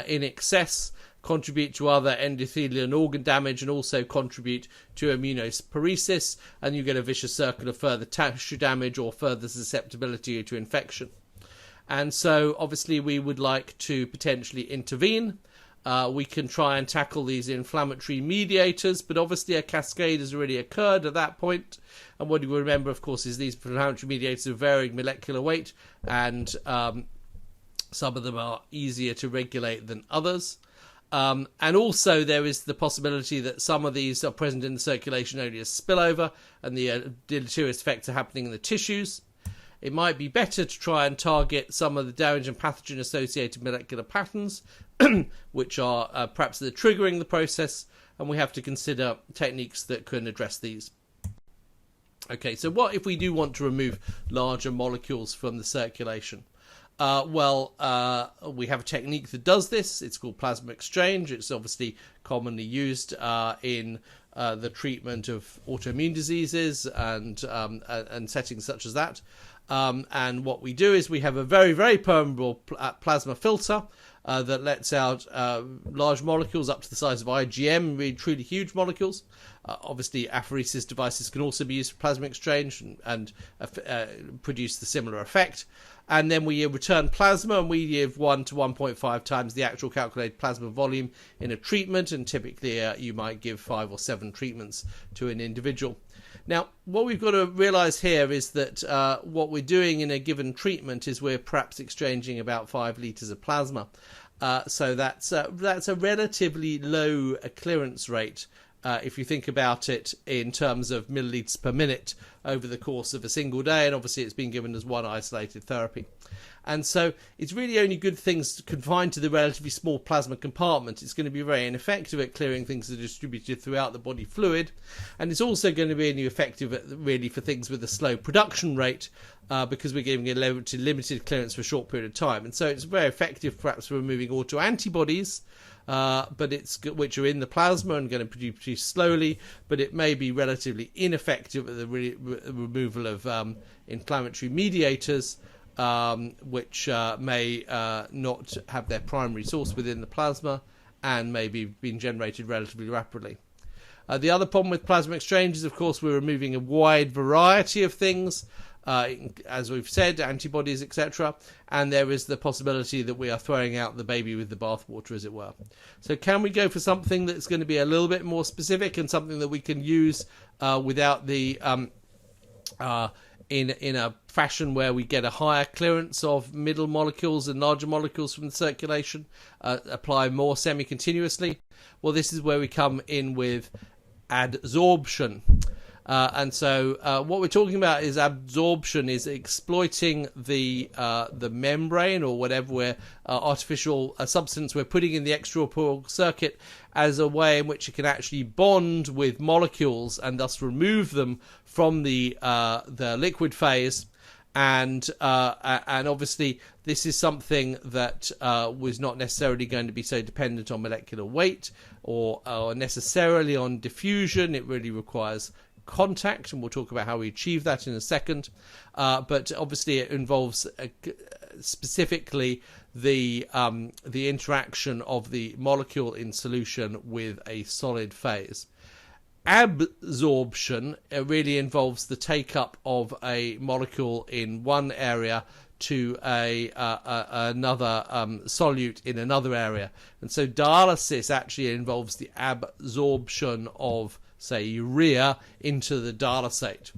Speaker 3: in excess, contribute to other endothelial and organ damage, and also contribute to immunosuppression, and you get a vicious circle of further tissue damage or further susceptibility to infection. And so, obviously, we would like to potentially intervene we can try and tackle these inflammatory mediators, but obviously a cascade has already occurred at that point. And what you will remember, of course, is these inflammatory mediators of varying molecular weight, and some of them are easier to regulate than others. And also there is the possibility that some of these are present in the circulation only as spillover, and the deleterious effects are happening in the tissues. It might be better to try and target some of the damage and pathogen associated molecular patterns, which are perhaps the triggering the process, and we have to consider techniques that can address these. Okay, so what if we do want to remove larger molecules from the circulation? We have a technique that does this. It's called plasma exchange. It's obviously commonly used in the treatment of autoimmune diseases and settings such as that. And what we do is we have a very, very permeable plasma filter that lets out large molecules up to the size of IgM, really truly huge molecules. Obviously, apheresis devices can also be used for plasma exchange and produce the similar effect. And then we return plasma, and we give 1 to 1.5 times the actual calculated plasma volume in a treatment, and typically you might give 5 or 7 treatments to an individual. Now, what we've got to realise here is that what we're doing in a given treatment is we're perhaps exchanging about 5 litres of plasma. So that's a relatively low clearance rate if you think about it in terms of millilitres per minute over the course of a single day, and obviously it's been given as one isolated therapy. And so it's really only good things confined to the relatively small plasma compartment. It's going to be very ineffective at clearing things that are distributed throughout the body fluid, and it's also going to be only effective really for things with a slow production rate, because we're giving a limited clearance for a short period of time. And so it's very effective perhaps for removing autoantibodies, which are in the plasma and going to produce slowly, but it may be relatively ineffective at the removal of inflammatory mediators, which may not have their primary source within the plasma and may be being generated relatively rapidly. The other problem with plasma exchange is, of course, we're removing a wide variety of things, as we've said, antibodies, etc. And there is the possibility that we are throwing out the baby with the bathwater, as it were. So can we go for something that's going to be a little bit more specific and something that we can use without the in a fashion where we get a higher clearance of middle molecules and larger molecules from the circulation, apply more semi-continuously? Well, this is where we come in with adsorption. And so what we're talking about is adsorption, is exploiting the membrane or whatever artificial substance we're putting in the extracorporeal circuit as a way in which it can actually bond with molecules and thus remove them from the liquid phase. And obviously this is something that was not necessarily going to be so dependent on molecular weight or necessarily on diffusion. It really requires contact, and we'll talk about how we achieve that in a second. But obviously it involves specifically the interaction of the molecule in solution with a solid phase. Absorption really involves the take-up of a molecule in one area to another solute in another area. And so dialysis actually involves the absorption of, say, urea into the dialysate.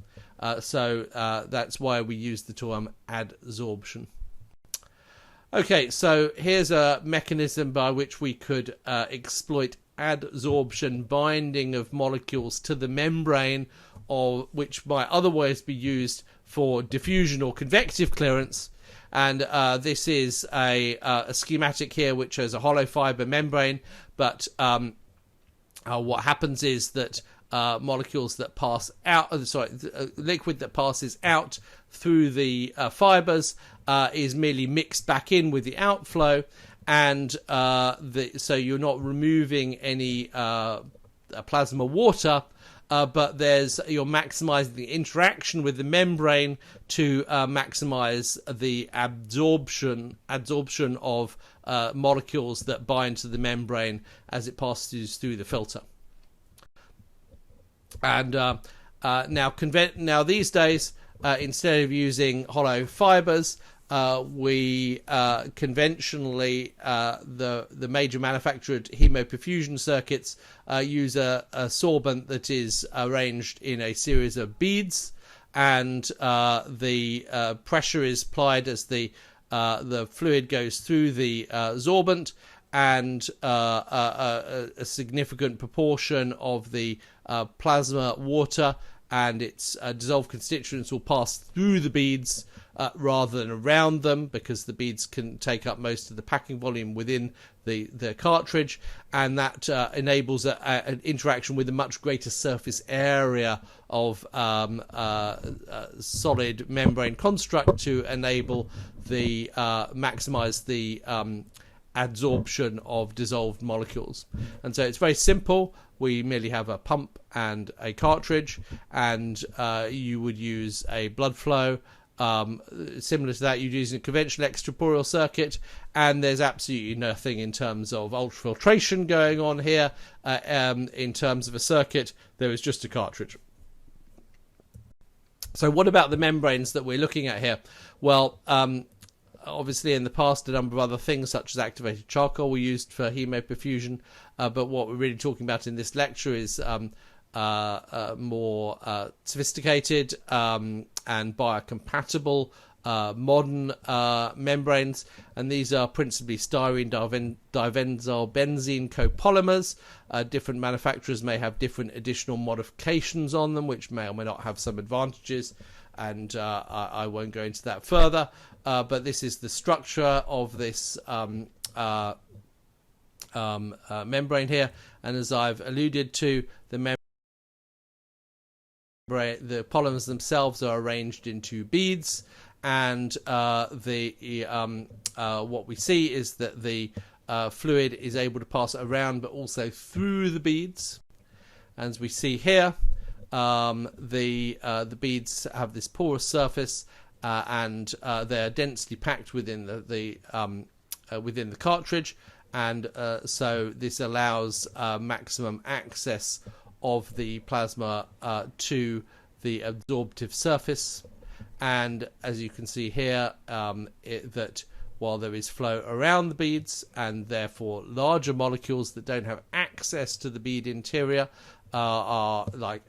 Speaker 3: So that's why we use the term adsorption. Okay, so here's a mechanism by which we could exploit adsorption, binding of molecules to the membrane, or which might otherwise be used for diffusion or convective clearance. And this is a schematic here which has a hollow fiber membrane, but what happens is that molecules that pass out, liquid that passes out through the fibers is merely mixed back in with the outflow, and so you're not removing any plasma water, but you're maximizing the interaction with the membrane to maximize the absorption of molecules that bind to the membrane as it passes through the filter. And now these days, instead of using hollow fibers, we conventionally the major manufactured hemoperfusion circuits use a sorbent that is arranged in a series of beads, and the pressure is applied as the fluid goes through the sorbent, and a significant proportion of the plasma water and its dissolved constituents will pass through the beads rather than around them, because the beads can take up most of the packing volume within the cartridge, and that enables an interaction with a much greater surface area of solid membrane construct to enable the maximize the adsorption of dissolved molecules. And so it's very simple. We merely have a pump and a cartridge, and you would use a blood flow similar to that you'd use in a conventional extracorporeal circuit, and there's absolutely nothing in terms of ultrafiltration going on here. In terms of a circuit, there is just a cartridge. So what about the membranes that we're looking at here? Well, obviously in the past a number of other things such as activated charcoal were used for hemoperfusion, but what we're really talking about in this lecture is more sophisticated and biocompatible modern membranes, and these are principally styrene dibenzyl benzene copolymers. Different manufacturers may have different additional modifications on them, which may or may not have some advantages, and I won't go into that further, but this is the structure of this membrane here, and as I've alluded to, the polymers themselves are arranged into beads, and what we see is that the fluid is able to pass around but also through the beads. As we see here, the beads have this porous surface, and they're densely packed within the cartridge, and so this allows maximum access of the plasma to the absorptive surface. And as you can see here, that while there is flow around the beads, and therefore larger molecules that don't have access to the bead interior are like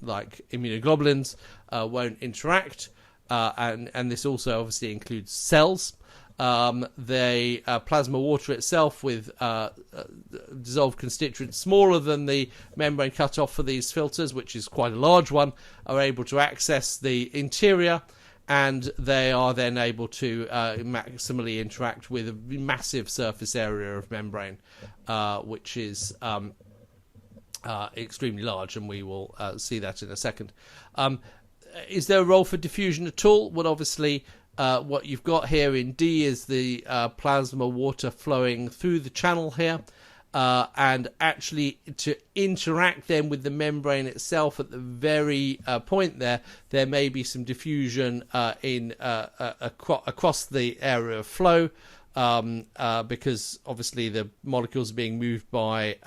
Speaker 3: like immunoglobulins won't interact, and this also obviously includes cells. The plasma water itself, with dissolved constituents smaller than the membrane cutoff for these filters, which is quite a large one, are able to access the interior, and they are then able to maximally interact with a massive surface area of membrane, which is extremely large, and we will see that in a second. Is there a role for diffusion at all? Well, obviously, what you've got here in D is the plasma water flowing through the channel here, and actually to interact then with the membrane itself at the very point there may be some diffusion across the area of flow, because obviously the molecules are being moved by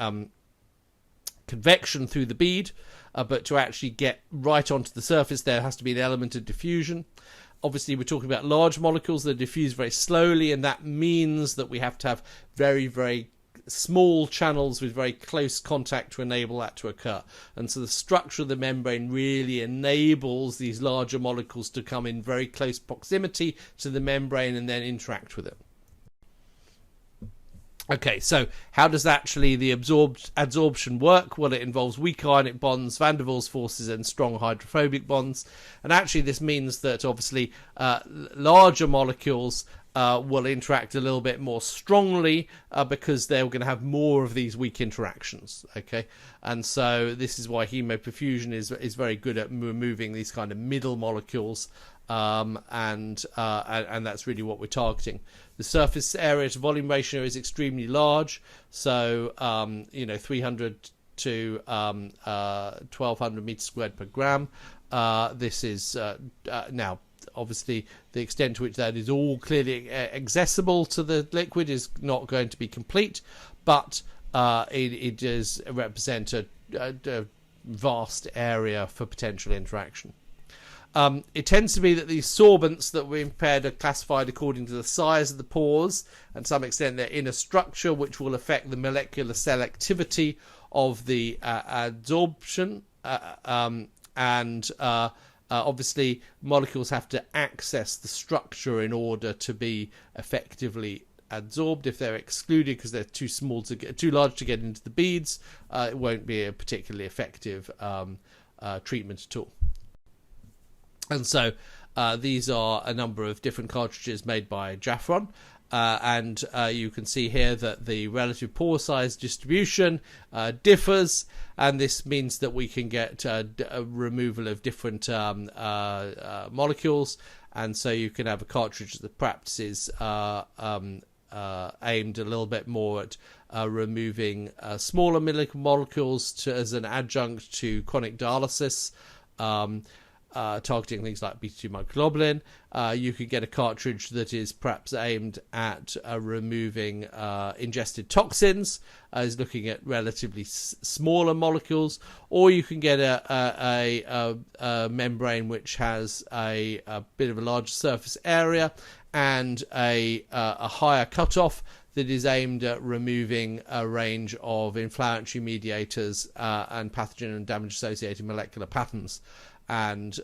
Speaker 3: convection through the bead, but to actually get right onto the surface there has to be an element of diffusion. Obviously, we're talking about large molecules that diffuse very slowly, and that means that we have to have very, very small channels with very close contact to enable that to occur. And so the structure of the membrane really enables these larger molecules to come in very close proximity to the membrane and then interact with it. Okay, so how does actually the adsorption work? Well, it involves weak ionic bonds, van der Waals forces, and strong hydrophobic bonds. And actually this means that obviously larger molecules will interact a little bit more strongly because they're going to have more of these weak interactions. Okay, and so this is why hemoperfusion is very good at removing these kind of middle molecules, and that's really what we're targeting. The surface area to volume ratio is extremely large, so 300 to 1200 meters squared per gram. This is now obviously the extent to which that is all clearly accessible to the liquid is not going to be complete, but it does represent a vast area for potential interaction. It tends to be that these sorbents that we impaired are classified according to the size of the pores and to some extent their inner structure, which will affect the molecular selectivity of the adsorption. Obviously, molecules have to access the structure in order to be effectively adsorbed. If they're excluded because they're too large to get into the beads, it won't be a particularly effective treatment at all. And so these are a number of different cartridges made by Jaffron. And you can see here that the relative pore size distribution differs, and this means that we can get a removal of different molecules, and so you can have a cartridge that perhaps is aimed a little bit more at removing smaller molecules as an adjunct to chronic dialysis, targeting things like beta-2 microglobulin. You could get a cartridge that is perhaps aimed at removing ingested toxins, is looking at relatively smaller molecules, or you can get a membrane which has a bit of a larger surface area and a higher cutoff that is aimed at removing a range of inflammatory mediators and pathogen and damage associated molecular patterns. And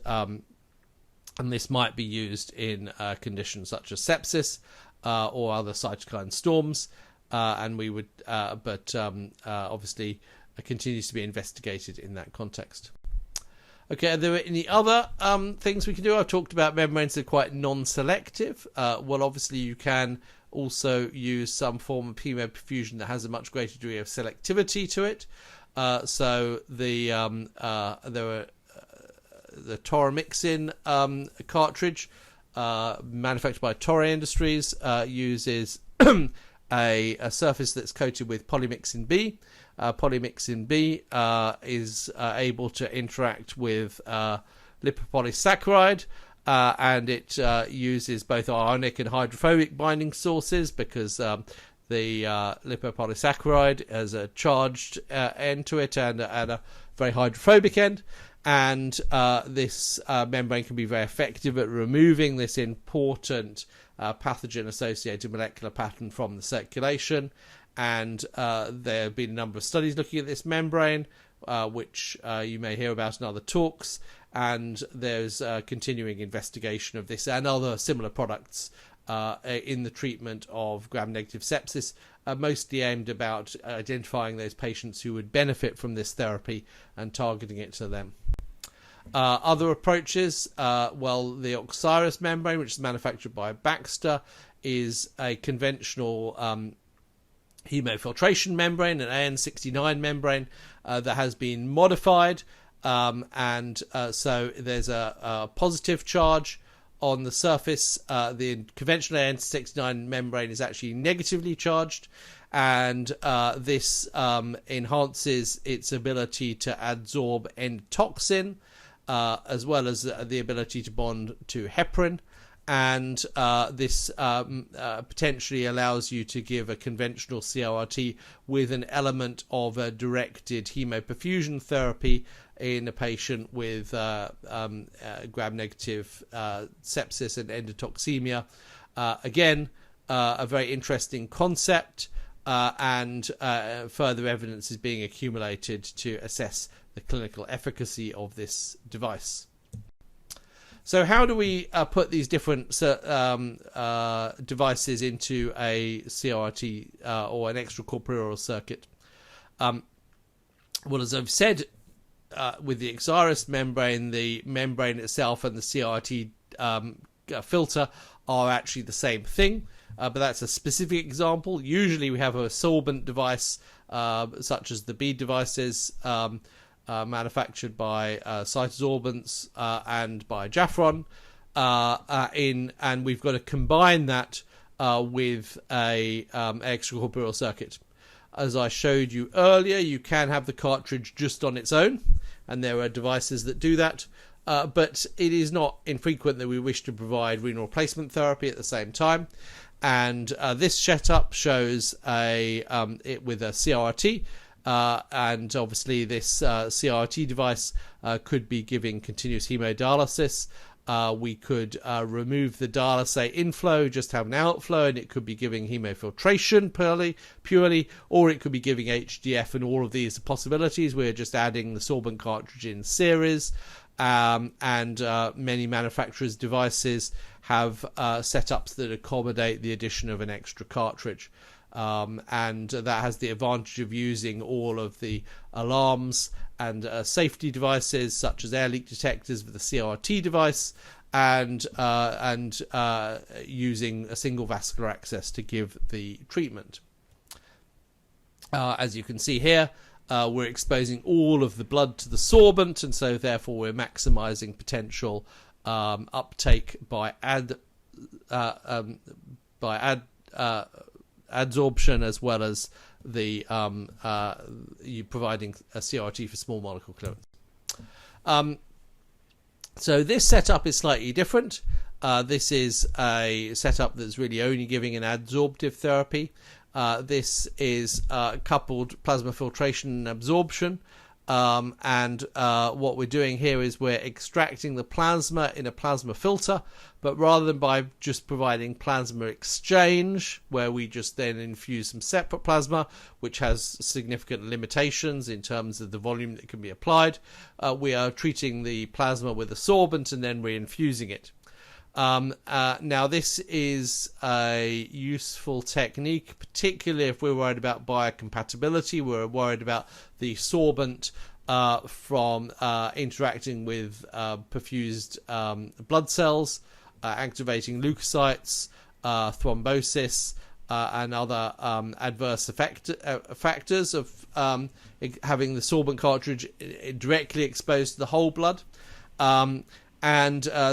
Speaker 3: this might be used in conditions such as sepsis or other cytokine storms, and we would, obviously, continues to be investigated in that context. Okay, are there any other things we can do? I've talked about membranes that are quite non-selective. Well, obviously, you can also use some form of hemoperfusion that has a much greater degree of selectivity to it. So there are the Toromixin cartridge manufactured by Toray Industries uses a surface that's coated with polymyxin B. Polymyxin B is able to interact with lipopolysaccharide, and it uses both ionic and hydrophobic binding sources because the lipopolysaccharide has a charged end to it and a very hydrophobic end. And this membrane can be very effective at removing this important pathogen-associated molecular pattern from the circulation. And there have been a number of studies looking at this membrane, which you may hear about in other talks. And there's continuing investigation of this and other similar products in the treatment of gram-negative sepsis, mostly aimed about identifying those patients who would benefit from this therapy and targeting it to them. Other approaches, the Oxiris membrane, which is manufactured by Baxter, is a conventional hemofiltration membrane, an AN69 membrane that has been modified, and so there's a positive charge on the surface. The conventional AN69 membrane is actually negatively charged, and this enhances its ability to adsorb endotoxin, as well as the ability to bond to heparin, and this potentially allows you to give a conventional CRRT with an element of a directed hemoperfusion therapy in a patient with gram-negative sepsis and endotoxemia. Again, a very interesting concept, and further evidence is being accumulated to assess the clinical efficacy of this device. So how do we put these different devices into a CRRT or an extracorporeal circuit? Well, as I've said, with the Oxiris membrane, the membrane itself and the CRRT filter are actually the same thing, but that's a specific example. Usually we have a sorbent device, such as the bead devices, manufactured by Cytosorbents and by Jaffron, and we've got to combine that with a extracorporeal circuit. As I showed you earlier, you can have the cartridge just on its own, and there are devices that do that, but it is not infrequent that we wish to provide renal replacement therapy at the same time. And this setup shows it with a CRRT and obviously this CRT device could be giving continuous hemodialysis. We could remove the dialysate inflow, just have an outflow, and it could be giving hemofiltration purely, or it could be giving HDF, and all of these are possibilities. We're just adding the sorbent cartridge in series, and many manufacturers' devices have setups that accommodate the addition of an extra cartridge. And that has the advantage of using all of the alarms and safety devices such as air leak detectors with the CRT device, and using a single vascular access to give the treatment. As you can see here, we're exposing all of the blood to the sorbent, and so therefore we're maximizing potential uptake by adsorption, as well as the you providing a CRT for small molecule clearance. So this setup is slightly different. This is a setup that's really only giving an adsorptive therapy. This is coupled plasma filtration and absorption. And what we're doing here is we're extracting the plasma in a plasma filter, but rather than by just providing plasma exchange, where we just then infuse some separate plasma, which has significant limitations in terms of the volume that can be applied, we are treating the plasma with a sorbent and then reinfusing it. Now this is a useful technique, particularly if we're worried about biocompatibility. We're worried about the sorbent from interacting with perfused blood cells, activating leukocytes, thrombosis, and other adverse factors of having the sorbent cartridge directly exposed to the whole blood. So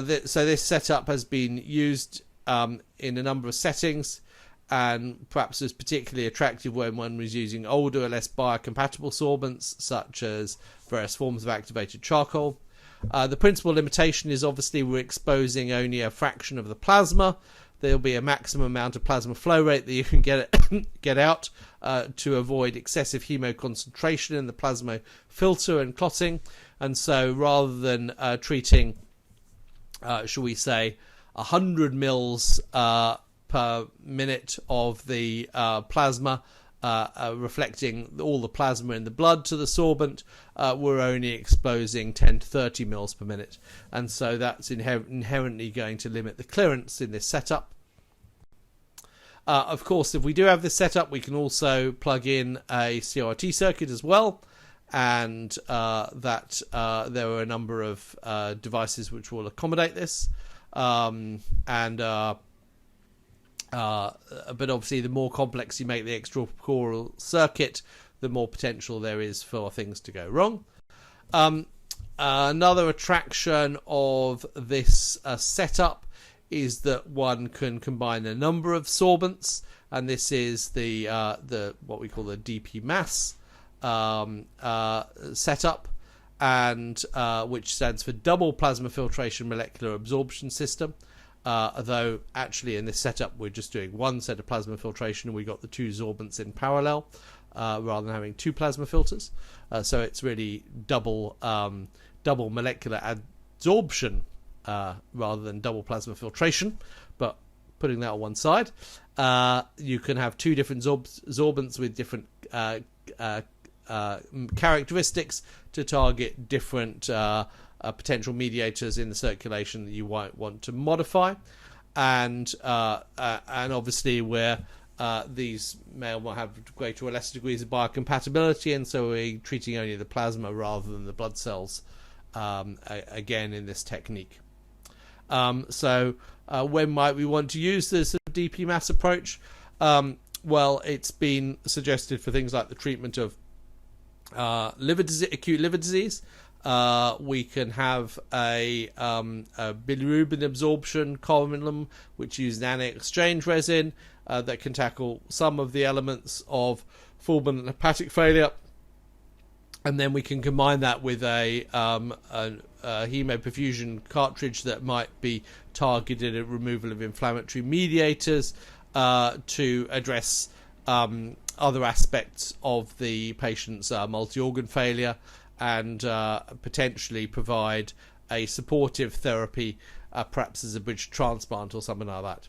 Speaker 3: this setup has been used in a number of settings, and perhaps is particularly attractive when one was using older, less biocompatible sorbents, such as various forms of activated charcoal. The principal limitation is obviously we're exposing only a fraction of the plasma. There'll be a maximum amount of plasma flow rate that you can get out to avoid excessive hemoconcentration in the plasma filter and clotting. And so rather than treating, shall we say, 100 mils per minute of the plasma, reflecting all the plasma in the blood to the sorbent, we're only exposing 10 to 30 mils per minute. And so that's inherently going to limit the clearance in this setup. Of course, if we do have this setup, we can also plug in a CRT circuit as well. And there are a number of devices which will accommodate this. But obviously the more complex you make the extracorporeal circuit, the more potential there is for things to go wrong. Another attraction of this setup is that one can combine a number of sorbents, and this is the what we call the DP mass setup, and which stands for double plasma filtration molecular absorption system. Although actually in this setup we're just doing one set of plasma filtration, and we got the two sorbents in parallel rather than having two plasma filters. So it's really double molecular adsorption rather than double plasma filtration. But putting that on one side, you can have two different sorbents with different characteristics to target different potential mediators in the circulation that you might want to modify, and obviously where these may have greater or lesser degrees of biocompatibility, and so we're treating only the plasma rather than the blood cells again in this technique. So when might we want to use this DP mass approach? Well, it's been suggested for things like the treatment of acute liver disease. We can have a bilirubin absorption column, which uses an anion exchange resin that can tackle some of the elements of fulminant hepatic failure, and then we can combine that with a hemoperfusion cartridge that might be targeted at removal of inflammatory mediators to address other aspects of the patient's multi-organ failure, and potentially provide a supportive therapy, perhaps as a bridge transplant or something like that.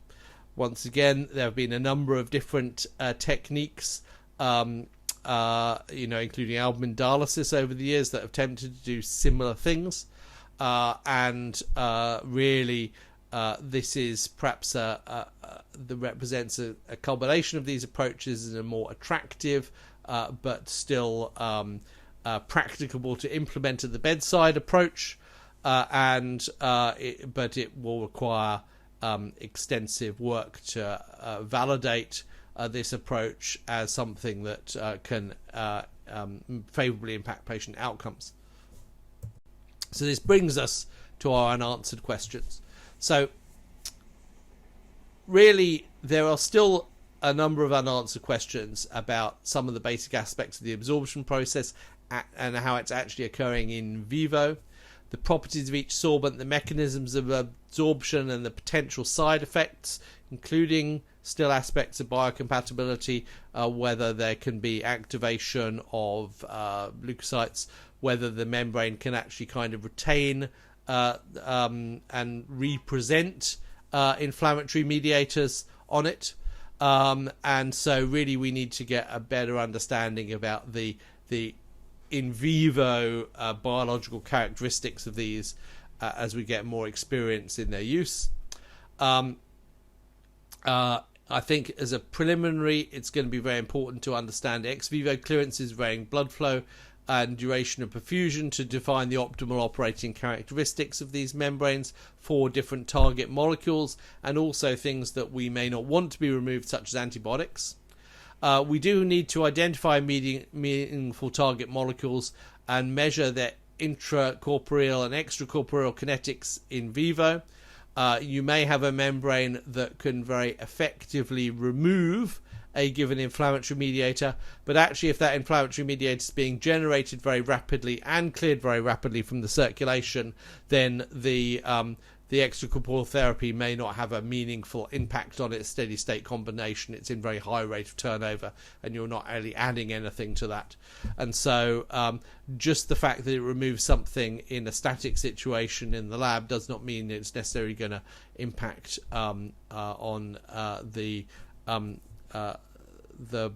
Speaker 3: Once again, there have been a number of different techniques, including albumin dialysis over the years, that have attempted to do similar things, and really this is perhaps that represents a combination of these approaches in a more attractive but still practicable to implement at the bedside approach, but it will require extensive work to validate this approach as something that can favorably impact patient outcomes. So this brings us to our unanswered questions. So really, there are still a number of unanswered questions about some of the basic aspects of the absorption process and how it's actually occurring in vivo, the properties of each sorbent, the mechanisms of absorption, and the potential side effects, including still aspects of biocompatibility, whether there can be activation of leukocytes, whether the membrane can actually kind of retain and represent inflammatory mediators on it. And so really we need to get a better understanding about the in vivo biological characteristics of these as we get more experience in their use. I think as a preliminary, it's going to be very important to understand ex vivo clearances, varying blood flow and duration of perfusion to define the optimal operating characteristics of these membranes for different target molecules, and also things that we may not want to be removed, such as antibiotics. We do need to identify meaningful target molecules and measure their intracorporeal and extracorporeal kinetics in vivo. You may have a membrane that can very effectively remove a given inflammatory mediator, but actually if that inflammatory mediator is being generated very rapidly and cleared very rapidly from the circulation, then the extracorporeal therapy may not have a meaningful impact on its steady state combination. It's in very high rate of turnover and you're not really adding anything to that. And so just the fact that it removes something in a static situation in the lab does not mean it's necessarily going to impact on the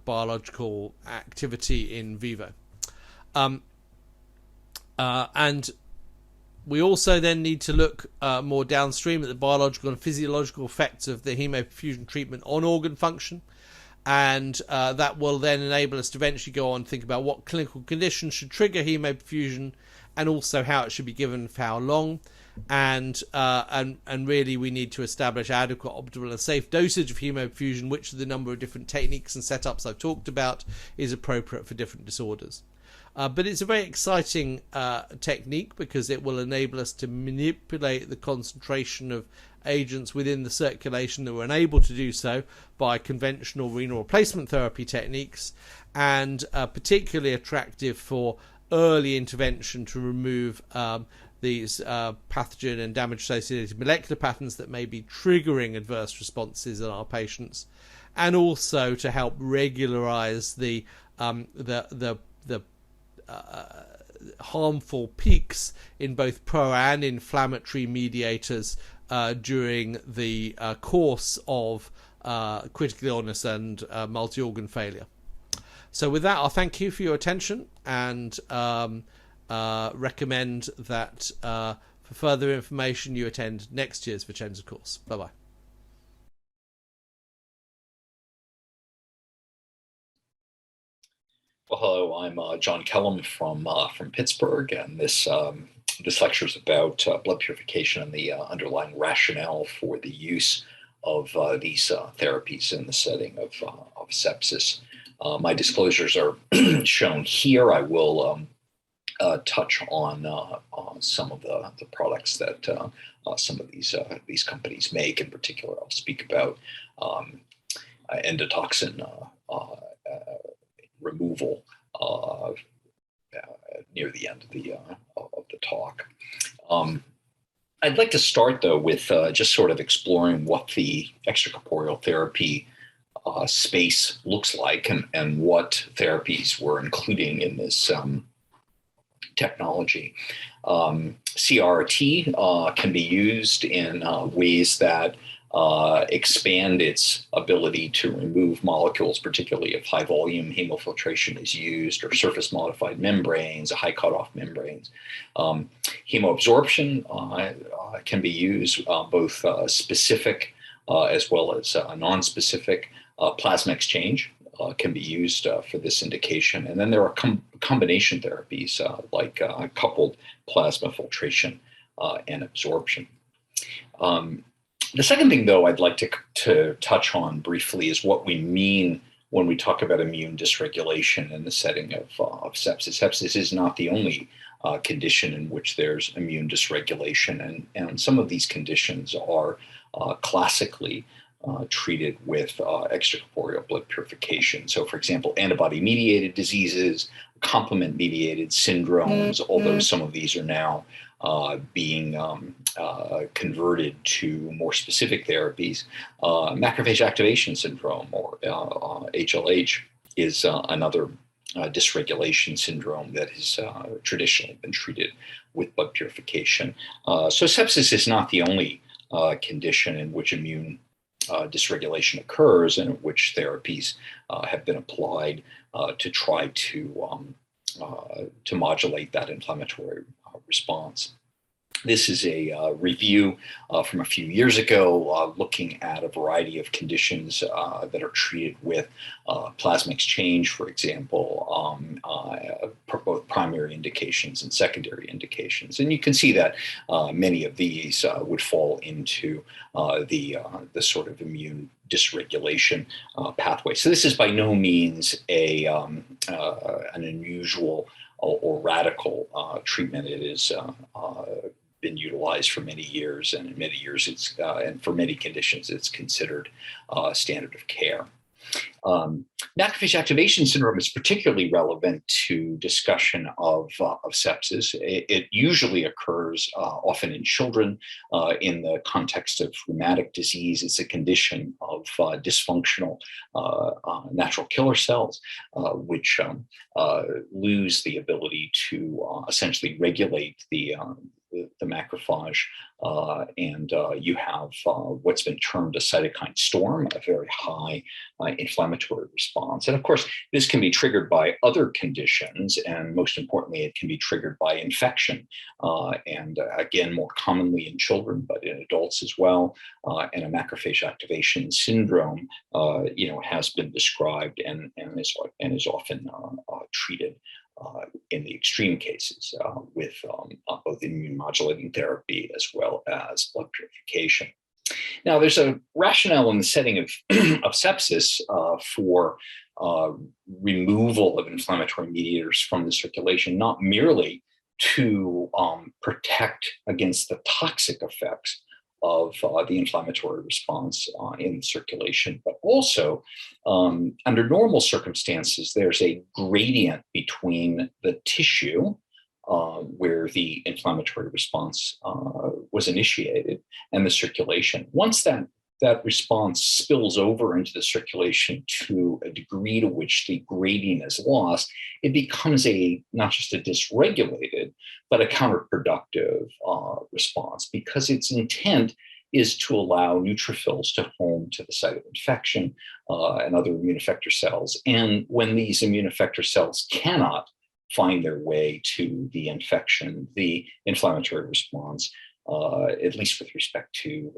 Speaker 3: biological activity in vivo. And we also then need to look more downstream at the biological and physiological effects of the hemoperfusion treatment on organ function, and that will then enable us to eventually go on and think about what clinical conditions should trigger hemoperfusion, and also how it should be given for how long, and really we need to establish adequate, optimal and safe dosage of hemoperfusion, which of the number of different techniques and setups I've talked about is appropriate for different disorders. But it's a very exciting technique because it will enable us to manipulate the concentration of agents within the circulation that were unable to do so by conventional renal replacement therapy techniques, and particularly attractive for early intervention to remove these pathogen and damage associated molecular patterns that may be triggering adverse responses in our patients, and also to help regularize the harmful peaks in both pro and inflammatory mediators during the course of critical illness and multi-organ failure. So with that, I'll thank you for your attention and recommend that for further information you attend next year's Vicenza course. Bye-bye.
Speaker 4: Well, hello, I'm John Kellum from Pittsburgh, and this lecture is about blood purification and the underlying rationale for the use of these therapies in the setting of sepsis. My disclosures are shown here. I will touch on some of the products that some of these companies make. In particular, I'll speak about endotoxin removal near the end of the talk. I'd like to start though with just sort of exploring what the extracorporeal therapy space looks like and what therapies we're including in this technology. CRT can be used in ways that expand its ability to remove molecules, particularly if high volume hemofiltration is used, or surface modified membranes, high cutoff membranes. Hemoabsorption can be used, both specific as well as non-specific. Plasma exchange can be used for this indication. And then there are combination therapies like coupled plasma filtration and absorption. The second thing, though, I'd like to touch on briefly is what we mean when we talk about immune dysregulation in the setting of sepsis. Sepsis is not the only condition in which there's immune dysregulation, and some of these conditions are classically treated with extracorporeal blood purification. So, for example, antibody-mediated diseases, complement-mediated syndromes, although some of these are now being converted to more specific therapies. Macrophage activation syndrome, or HLH, is another dysregulation syndrome that has traditionally been treated with blood purification. So sepsis is not the only condition in which immune dysregulation occurs, and in which therapies have been applied to try to modulate that inflammatory response. This is a review from a few years ago looking at a variety of conditions that are treated with plasma exchange, for example, both primary indications and secondary indications. And you can see that many of these would fall into the sort of immune dysregulation pathway. So this is by no means an unusual or radical treatment. It is been utilized for many years, and in many years it's and for many conditions it's considered standard of care. Macrophage activation syndrome is particularly relevant to discussion of sepsis. It usually occurs often in children in the context of rheumatic disease. It's a condition of dysfunctional natural killer cells, which lose the ability to essentially regulate the macrophage, and you have what's been termed a cytokine storm, a very high inflammatory response. And of course, this can be triggered by other conditions, and most importantly, it can be triggered by infection, and again, more commonly in children, but in adults as well. And a macrophage activation syndrome, has been described and is often treated in the extreme cases with both immune modulating therapy as well as blood purification. Now, there's a rationale in the setting of sepsis for removal of inflammatory mediators from the circulation, not merely to protect against the toxic effects of the inflammatory response in circulation, but also under normal circumstances, there's a gradient between the tissue where the inflammatory response was initiated and the circulation. Once that response spills over into the circulation to a degree to which the gradient is lost, it becomes not just a dysregulated, but a counterproductive response, because its intent is to allow neutrophils to home to the site of infection and other immune effector cells. And when these immune effector cells cannot find their way to the infection, the inflammatory response, at least with respect to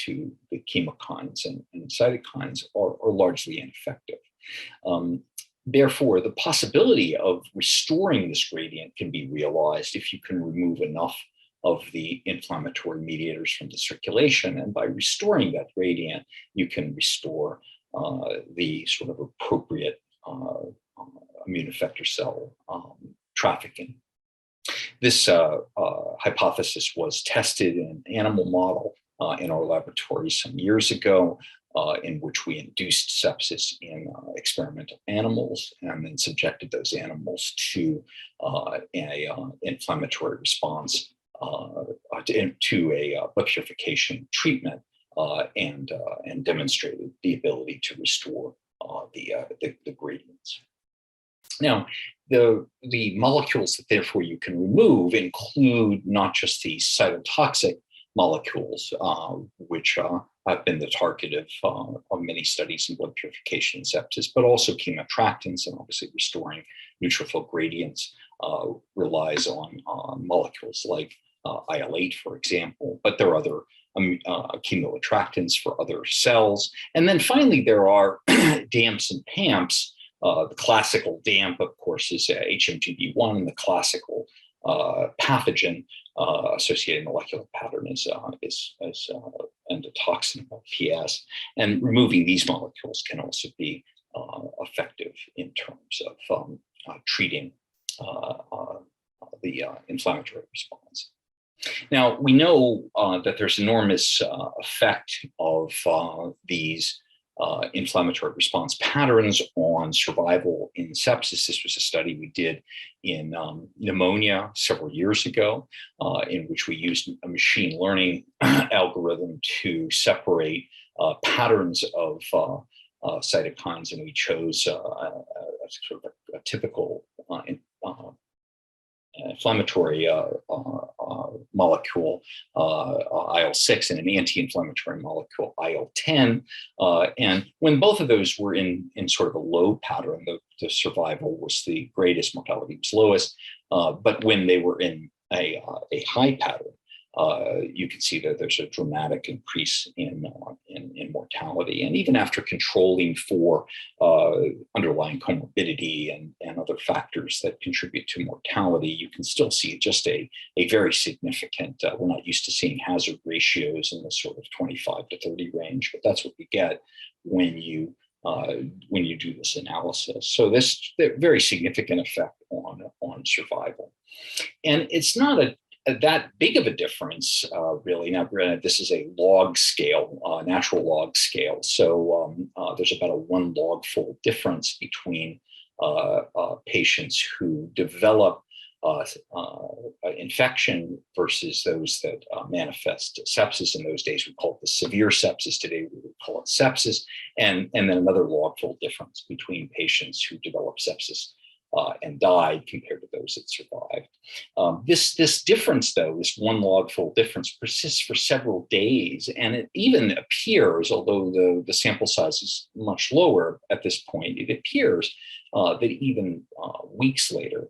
Speaker 4: the chemokines and cytokines, are largely ineffective. Therefore, the possibility of restoring this gradient can be realized if you can remove enough of the inflammatory mediators from the circulation. And by restoring that gradient, you can restore the sort of appropriate immune effector cell trafficking. This hypothesis was tested in an animal model in our laboratory some years ago, in which we induced sepsis in experimental animals and then subjected those animals to an inflammatory response to a blood purification treatment and demonstrated the ability to restore the gradients. Now, the molecules that therefore you can remove include not just the cytotoxic molecules, which have been the target of many studies in blood purification and sepsis, but also chemoattractants, and obviously restoring neutrophil gradients relies on molecules like IL-8, for example, but there are other chemoattractants for other cells. And then finally, there are DAMPs and PAMPs. The classical DAMP, of course, is HMGB1, and the classical pathogen associated molecular pattern is endotoxin, PS. And removing these molecules can also be effective in terms of treating the inflammatory response. Now, we know that there's enormous effect of these inflammatory response patterns on survival in sepsis. This was a study we did in pneumonia several years ago, in which we used a machine learning algorithm to separate patterns of cytokines, and we chose sort of a typical inflammatory molecule, IL-6, and an anti-inflammatory molecule, IL-10. And when both of those were in sort of a low pattern, the survival was the greatest, mortality was lowest. But when they were in a high pattern, you can see that there's a dramatic increase in mortality. And even after controlling for underlying comorbidity and other factors that contribute to mortality, you can still see just a very significant, we're not used to seeing hazard ratios in the sort of 25 to 30 range, but that's what we get when you do this analysis. So this very significant effect on survival. And it's not that big of a difference, really. Now, granted, this is a log scale, natural log scale. So there's about a 1 log-fold difference between patients who develop infection versus those that manifest sepsis. In those days, we called it the severe sepsis. Today, we would call it sepsis. And then another log-fold difference between patients who develop sepsis and died compared to those that survived. This difference, though, this 1 log-fold difference, persists for several days, and it even appears, although the sample size is much lower at this point, it appears that even weeks later,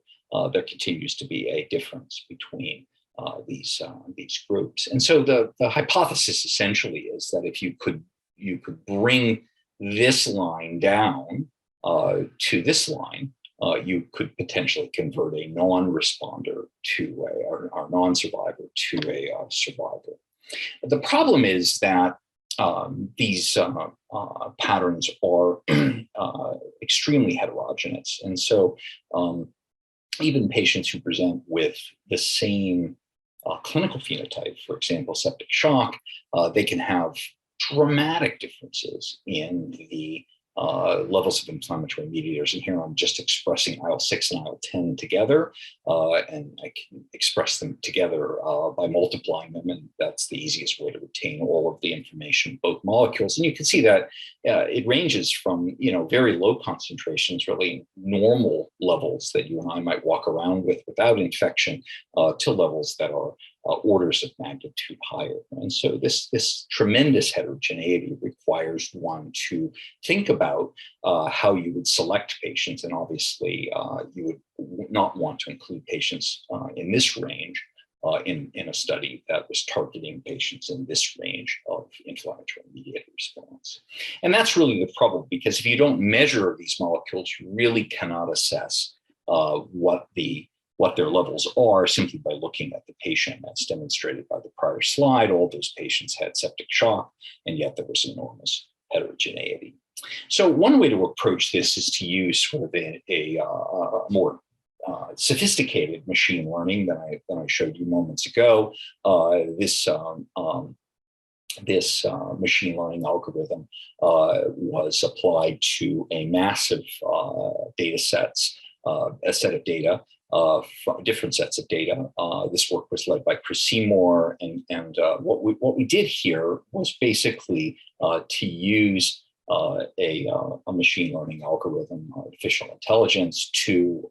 Speaker 4: there continues to be a difference between these groups. And so the hypothesis essentially is that if you could bring this line down to this line, you could potentially convert a non-responder to or non-survivor to a survivor. The problem is that these patterns are extremely heterogeneous. And so even patients who present with the same clinical phenotype, for example, septic shock, they can have dramatic differences in the levels of inflammatory mediators. And here I'm just expressing IL-6 and IL-10 together, and I can express them together by multiplying them, and that's the easiest way to retain all of the information, both molecules. And you can see that it ranges from very low concentrations, really normal levels that you and I might walk around with without infection, to levels that are orders of magnitude higher. And so this tremendous heterogeneity requires one to think about how you would select patients. And obviously, you would not want to include patients in this range in a study that was targeting patients in this range of inflammatory mediated response. And that's really the problem, because if you don't measure these molecules, you really cannot assess what their levels are simply by looking at the patient. That's demonstrated by the prior slide. All those patients had septic shock, and yet there was enormous heterogeneity. So one way to approach this is to use sort of a more sophisticated machine learning than I showed you moments ago. This machine learning algorithm was applied to a massive data sets, a set of data different sets of data. This work was led by Chris Seymour, and what we did here was basically to use a machine learning algorithm, artificial intelligence, to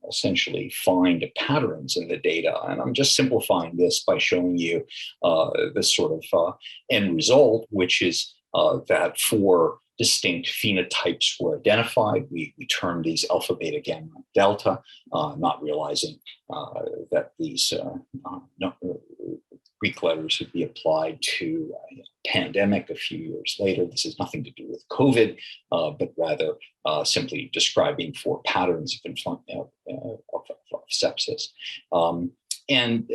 Speaker 4: essentially find patterns in the data. And I'm just simplifying this by showing you this sort of end result, which is that 4 distinct phenotypes were identified. We termed these alpha, beta, gamma, delta, not realizing that these Greek letters would be applied to a pandemic a few years later. This has nothing to do with COVID, but rather simply describing 4 patterns of sepsis. And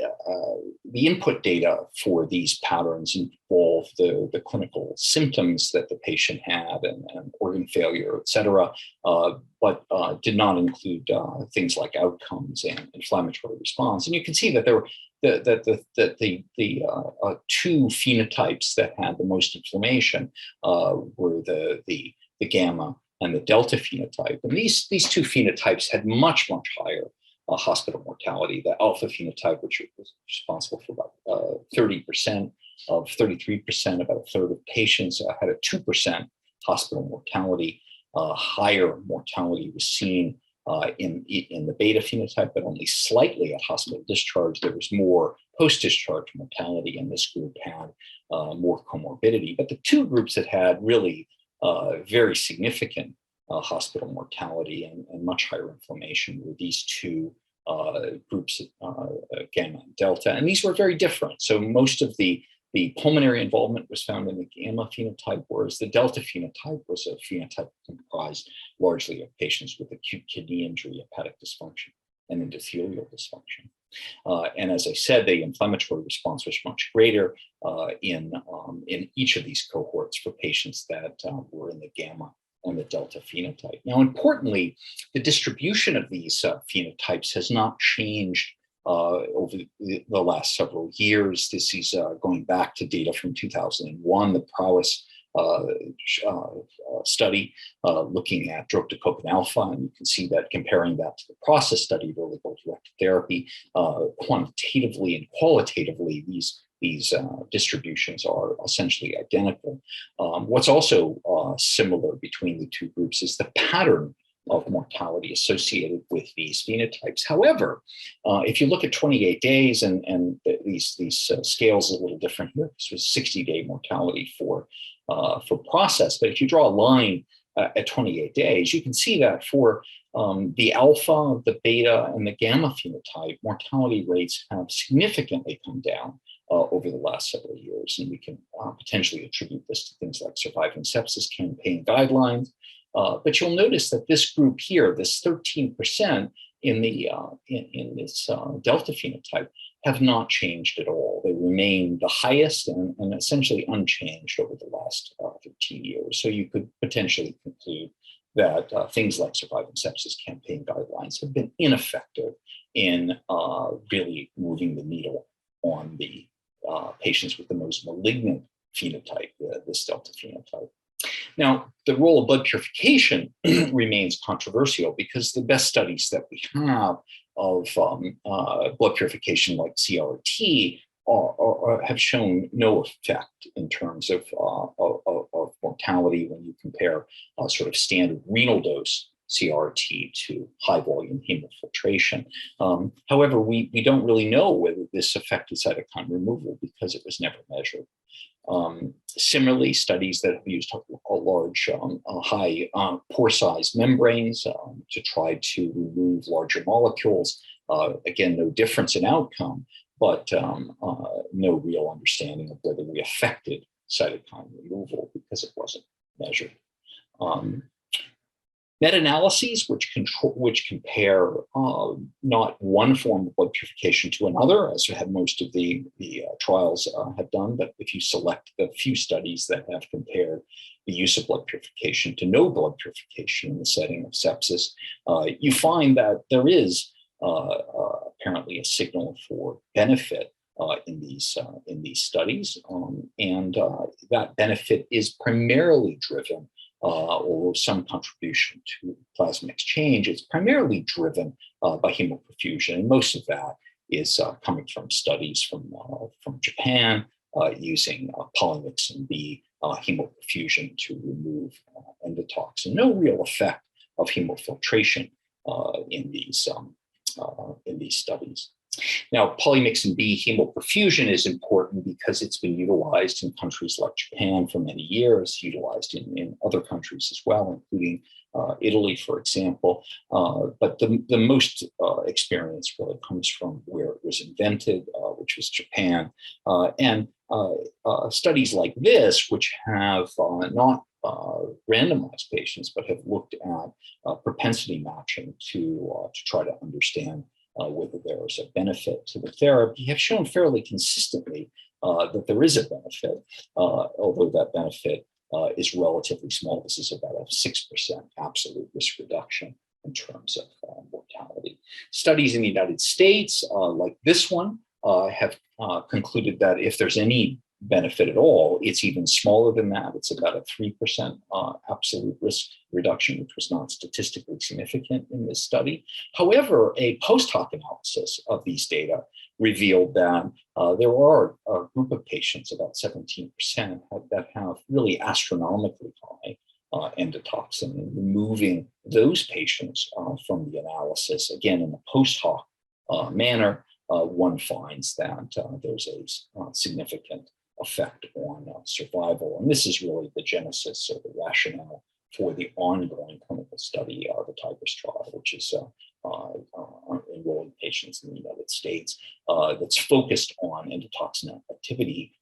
Speaker 4: the input data for these patterns involve the clinical symptoms that the patient had and organ failure, et cetera, but did not include things like outcomes and inflammatory response. And you can see that there were the 2 phenotypes that had the most inflammation were the gamma and the delta phenotype. And these 2 phenotypes had much higher hospital mortality. The alpha phenotype, which was responsible for about 30% of 33%, about a third of patients, had a 2% hospital mortality. Higher mortality was seen in the beta phenotype, but only slightly at hospital discharge. There was more post-discharge mortality, and this group had more comorbidity. But the 2 groups that had really very significant hospital mortality and much higher inflammation were these 2 groups, gamma and delta, and these were very different. So most of the pulmonary involvement was found in the gamma phenotype, whereas the delta phenotype was a phenotype comprised largely of patients with acute kidney injury, hepatic dysfunction, and endothelial dysfunction. And as I said, the inflammatory response was much greater in each of these cohorts for patients that were in the gamma and the delta phenotype. Now, importantly, the distribution of these phenotypes has not changed over the last several years. This is going back to data from 2001, the Prowess study looking at drug-to-copen alpha, and you can see that comparing that to the process study of early goal-directed therapy, quantitatively and qualitatively, these distributions are essentially identical. What's also similar between the 2 groups is the pattern of mortality associated with these phenotypes. However, if you look at 28 days, and these scales are a little different here, this was 60-day mortality for process, but if you draw a line at 28 days, you can see that for the alpha, the beta, and the gamma phenotype, mortality rates have significantly come down over the last several years. And we can potentially attribute this to things like Surviving Sepsis campaign guidelines. But you'll notice that this group here, this 13% in this delta phenotype, have not changed at all. They remain the highest and essentially unchanged over the last 13 years. So you could potentially conclude that things like Surviving Sepsis campaign guidelines have been ineffective in really moving the needle on the patients with the most malignant phenotype, this delta phenotype. Now, the role of blood purification remains controversial because the best studies that we have of blood purification, like CRT, have shown no effect in terms of mortality when you compare sort of standard renal dose CRT to high volume hemofiltration. However, we don't really know whether this affected cytokine removal because it was never measured. Similarly, studies that have used a large, high pore size membranes to try to remove larger molecules. Again, no difference in outcome, but no real understanding of whether we affected cytokine removal because it wasn't measured. Meta-analyses, which compare not one form of blood purification to another, as have most of the trials have done, but if you select the few studies that have compared the use of blood purification to no blood purification in the setting of sepsis, you find that there is apparently a signal for benefit in these studies, and that benefit is primarily driven, or some contribution to plasma exchange. It's primarily driven by hemoperfusion. And most of that is coming from studies from Japan using polymyxin B hemoperfusion to remove endotoxin. No real effect of hemofiltration in these studies. Now, polymyxin B hemoperfusion is important because it's been utilized in countries like Japan for many years, utilized in other countries as well, including Italy, for example. But the most experience really comes from where it was invented, which was Japan. And studies like this, which have not randomized patients, but have looked at propensity matching to try to understand whether there is a benefit to the therapy, have shown fairly consistently that there is a benefit, although that benefit is relatively small. This is about a 6% absolute risk reduction in terms of mortality. Studies in the United States, like this one, have concluded that if there's any benefit at all, it's even smaller than that. It's about a 3% absolute risk reduction, which was not statistically significant in this study. However, a post hoc analysis of these data revealed that there are a group of patients, about 17%, that have really astronomically high endotoxin. And removing those patients from the analysis, again, in a post hoc manner, one finds that there's a significant effect on survival. And this is really the genesis or the rationale for the ongoing clinical study, the Tigris trial, which is enrolling patients in the United States, that's focused on endotoxin activity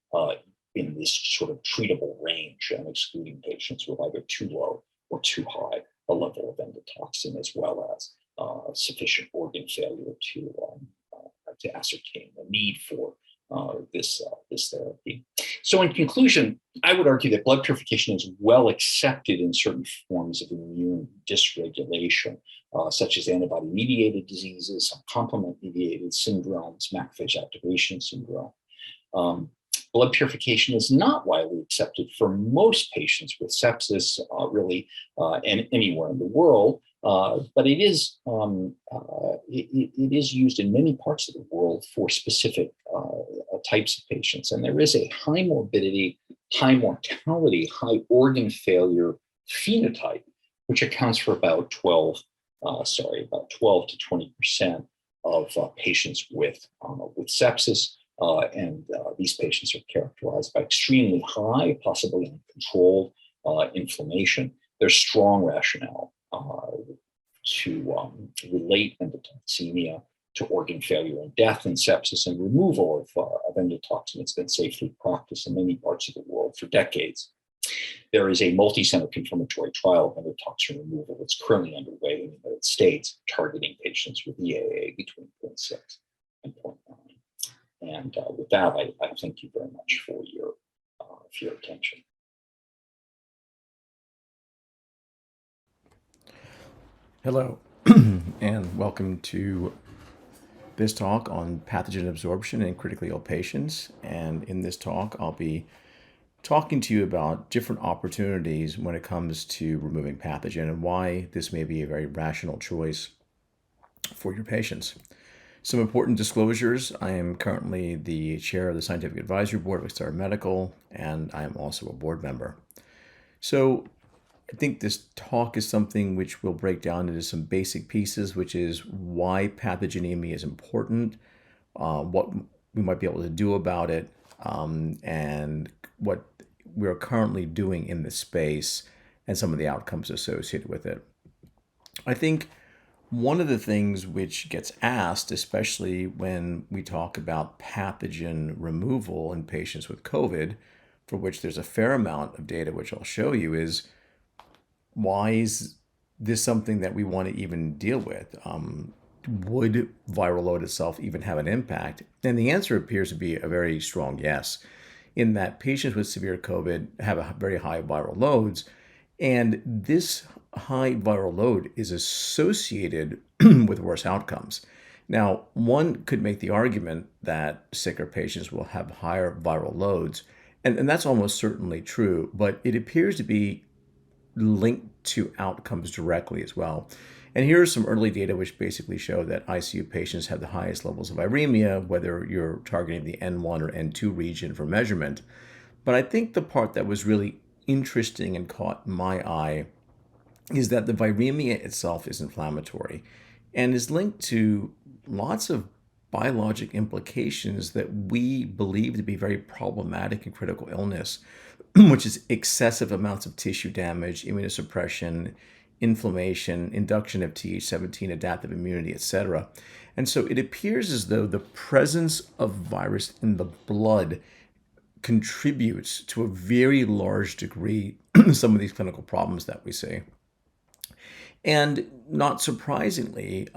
Speaker 4: in this sort of treatable range and excluding patients with either too low or too high a level of endotoxin, as well as sufficient organ failure to ascertain the need for this therapy. So in conclusion, I would argue that blood purification is well accepted in certain forms of immune dysregulation, such as antibody-mediated diseases, some complement-mediated syndromes, macrophage activation syndrome. Blood purification is not widely accepted for most patients with sepsis, really, and anywhere in the world. But it is used in many parts of the world for specific types of patients, and there is a high morbidity, high mortality, high organ failure phenotype, which accounts for about 12 to 20% of patients with sepsis. And these patients are characterized by extremely high, possibly uncontrolled inflammation. There's strong rationale to relate endotoxemia to organ failure and death and sepsis, and removal of endotoxin. It's been safely practiced in many parts of the world for decades. There is a multi-center confirmatory trial of endotoxin removal that's currently underway in the United States, targeting patients with EAA between 0.6 and 0.9. And with that, I thank you very much for your attention.
Speaker 5: Hello, and welcome to this talk on pathogen absorption in critically ill patients. And in this talk, I'll be talking to you about different opportunities when it comes to removing pathogen and why this may be a very rational choice for your patients. Some important disclosures. I am currently the chair of the Scientific Advisory Board of Extera Medical, and I am also a board member. So I think this talk is something which will break down into some basic pieces, which is why pathogenemia is important, what we might be able to do about it, and what we're currently doing in this space and some of the outcomes associated with it. I think one of the things which gets asked, especially when we talk about pathogen removal in patients with COVID, for which there's a fair amount of data, which I'll show you, is why is this something that we want to even deal with? Would viral load itself even have an impact? And the answer appears to be a very strong yes, in that patients with severe COVID have a very high viral loads, and this high viral load is associated with worse outcomes. Now, one could make the argument that sicker patients will have higher viral loads, and that's almost certainly true, but it appears to be linked to outcomes directly as well. And here are some early data which basically show that ICU patients have the highest levels of viremia, whether you're targeting the N1 or N2 region for measurement. But I think the part that was really interesting and caught my eye is that the viremia itself is inflammatory and is linked to lots of biologic implications that we believe to be very problematic in critical illness, which is excessive amounts of tissue damage, immunosuppression, inflammation, induction of Th17, adaptive immunity, etc. And so it appears as though the presence of virus in the blood contributes to a very large degree some of these clinical problems that we see. And not surprisingly,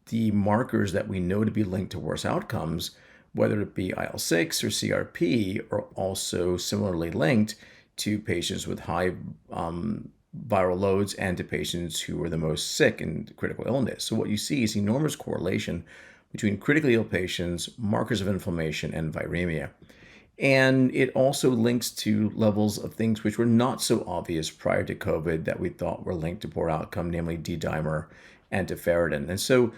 Speaker 5: the markers that we know to be linked to worse outcomes, whether it be IL-6 or CRP, are also similarly linked to patients with high viral loads and to patients who are the most sick in critical illness. So what you see is enormous correlation between critically ill patients, markers of inflammation, and viremia. And it also links to levels of things which were not so obvious prior to COVID that we thought were linked to poor outcome, namely D-dimer and interferon. And so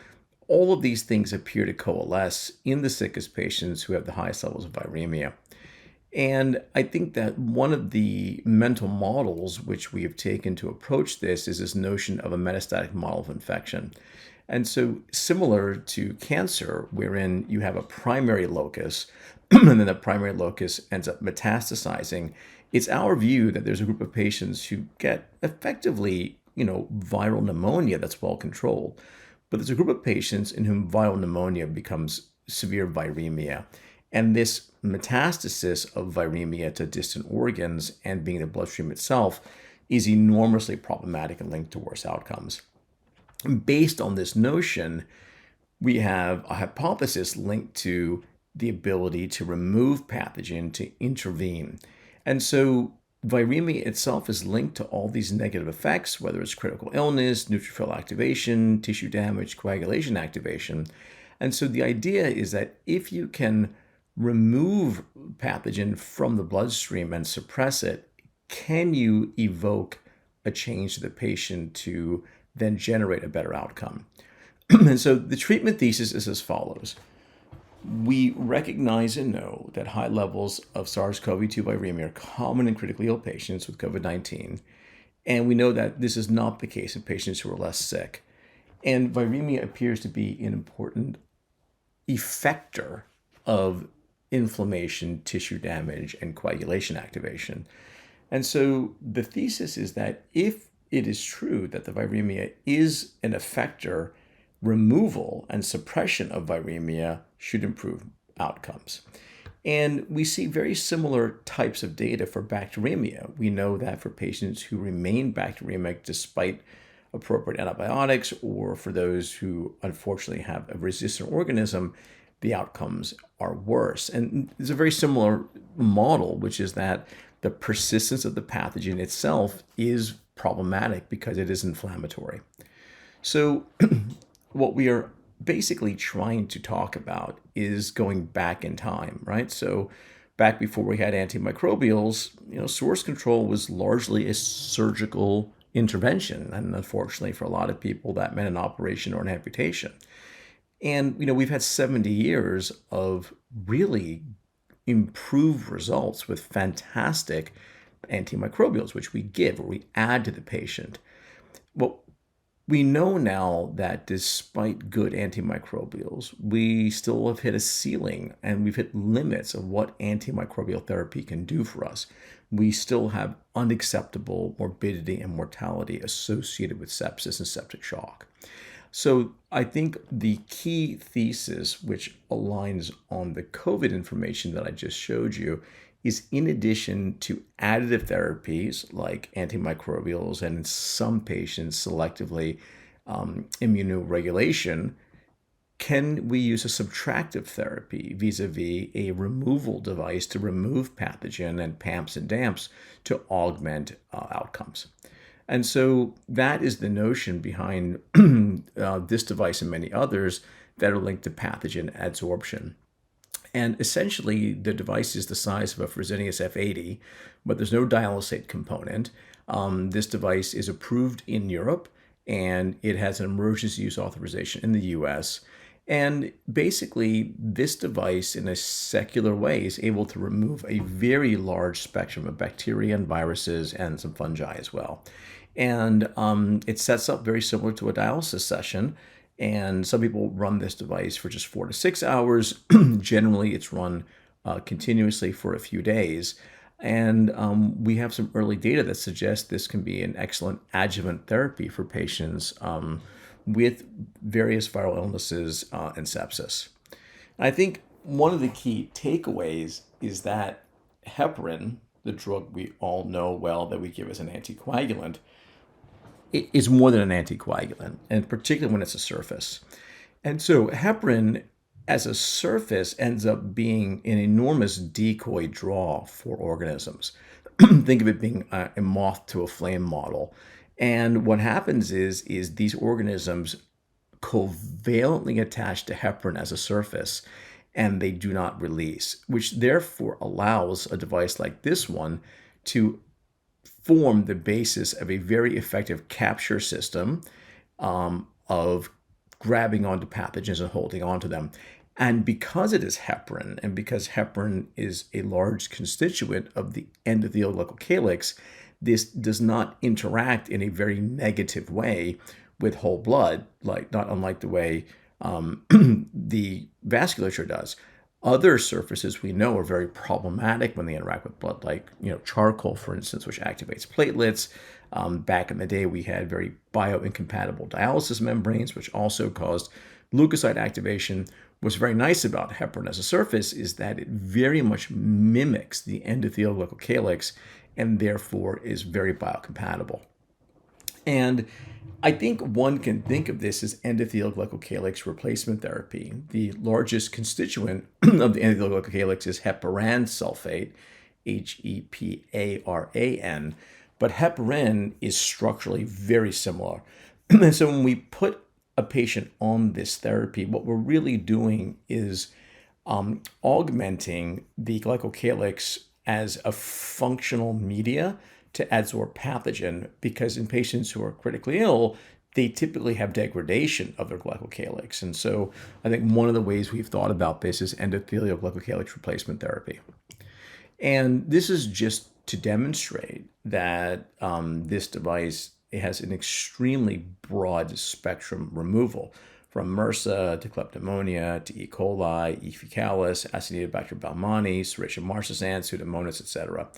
Speaker 5: all of these things appear to coalesce in the sickest patients who have the highest levels of viremia. And I think that one of the mental models which we have taken to approach this is this notion of a metastatic model of infection. And so similar to cancer, wherein you have a primary locus, and then the primary locus ends up metastasizing, it's our view that there's a group of patients who get effectively, viral pneumonia that's well controlled. But there's a group of patients in whom viral pneumonia becomes severe viremia. And this metastasis of viremia to distant organs and being the bloodstream itself is enormously problematic and linked to worse outcomes. Based on this notion, we have a hypothesis linked to the ability to remove pathogen, to intervene. And so viremia itself is linked to all these negative effects, whether it's critical illness, neutrophil activation, tissue damage, coagulation activation. And so the idea is that if you can remove pathogen from the bloodstream and suppress it, can you evoke a change to the patient to then generate a better outcome? And so the treatment thesis is as follows. We recognize and know that high levels of SARS-CoV-2 viremia are common in critically ill patients with COVID-19. And we know that this is not the case in patients who are less sick. And viremia appears to be an important effector of inflammation, tissue damage, and coagulation activation. And so the thesis is that if it is true that the viremia is an effector, removal and suppression of viremia should improve outcomes. And we see very similar types of data for bacteremia. We know that for patients who remain bacteremic despite appropriate antibiotics, or for those who unfortunately have a resistant organism, the outcomes are worse. And it's a very similar model, which is that the persistence of the pathogen itself is problematic because it is inflammatory. So what we are basically trying to talk about is going back in time, right? So back before we had antimicrobials, source control was largely a surgical intervention. And unfortunately for a lot of people, that meant an operation or an amputation. And, we've had 70 years of really improved results with fantastic antimicrobials, which we give or we add to the patient. Well, we know now that despite good antimicrobials, we still have hit a ceiling and we've hit limits of what antimicrobial therapy can do for us. We still have unacceptable morbidity and mortality associated with sepsis and septic shock. So I think the key thesis, which aligns on the COVID information that I just showed you, is in addition to additive therapies like antimicrobials and in some patients selectively immunoregulation, can we use a subtractive therapy vis-a-vis a removal device to remove pathogen and PAMPs and DAMPs to augment outcomes? And so that is the notion behind this device and many others that are linked to pathogen adsorption. And essentially, the device is the size of a Fresenius F80, but there's no dialysate component. This device is approved in Europe, and it has an emergency use authorization in the US. And basically, this device, in a secular way, is able to remove a very large spectrum of bacteria and viruses and some fungi as well. And it sets up very similar to a dialysis session. And some people run this device for just 4 to 6 hours. Generally, it's run continuously for a few days. And we have some early data that suggests this can be an excellent adjuvant therapy for patients with various viral illnesses and sepsis. I think one of the key takeaways is that heparin, the drug we all know well that we give as an anticoagulant, it is more than an anticoagulant, and particularly when it's a surface. And so heparin as a surface ends up being an enormous decoy draw for organisms. Think of it being a moth to a flame model. And what happens is these organisms covalently attach to heparin as a surface, and they do not release, which therefore allows a device like this one to form the basis of a very effective capture system of grabbing onto pathogens and holding onto them. And because it is heparin, and because heparin is a large constituent of the endothelial glycocalyx, this does not interact in a very negative way with whole blood, like not unlike the way the vasculature does. Other surfaces we know are very problematic when they interact with blood, like charcoal, for instance, which activates platelets. Back in the day, we had very bioincompatible dialysis membranes, which also caused leukocyte activation. What's very nice about heparin as a surface is that it very much mimics the endothelial glycocalyx and therefore is very biocompatible. And I think one can think of this as endothelial glycocalyx replacement therapy. The largest constituent of the endothelial glycocalyx is heparan sulfate, HEPARAN, but heparin is structurally very similar. And so when we put a patient on this therapy, what we're really doing is augmenting the glycocalyx as a functional media to adsorb pathogen, because in patients who are critically ill, they typically have degradation of their glycocalyx. And so I think one of the ways we've thought about this is endothelial glycocalyx replacement therapy. And this is just to demonstrate that this device has an extremely broad spectrum removal, from MRSA to kleptomonia to E. coli, E. faecalis, Acinetobacter baumannii, Serratia marcescens, Pseudomonas, etc.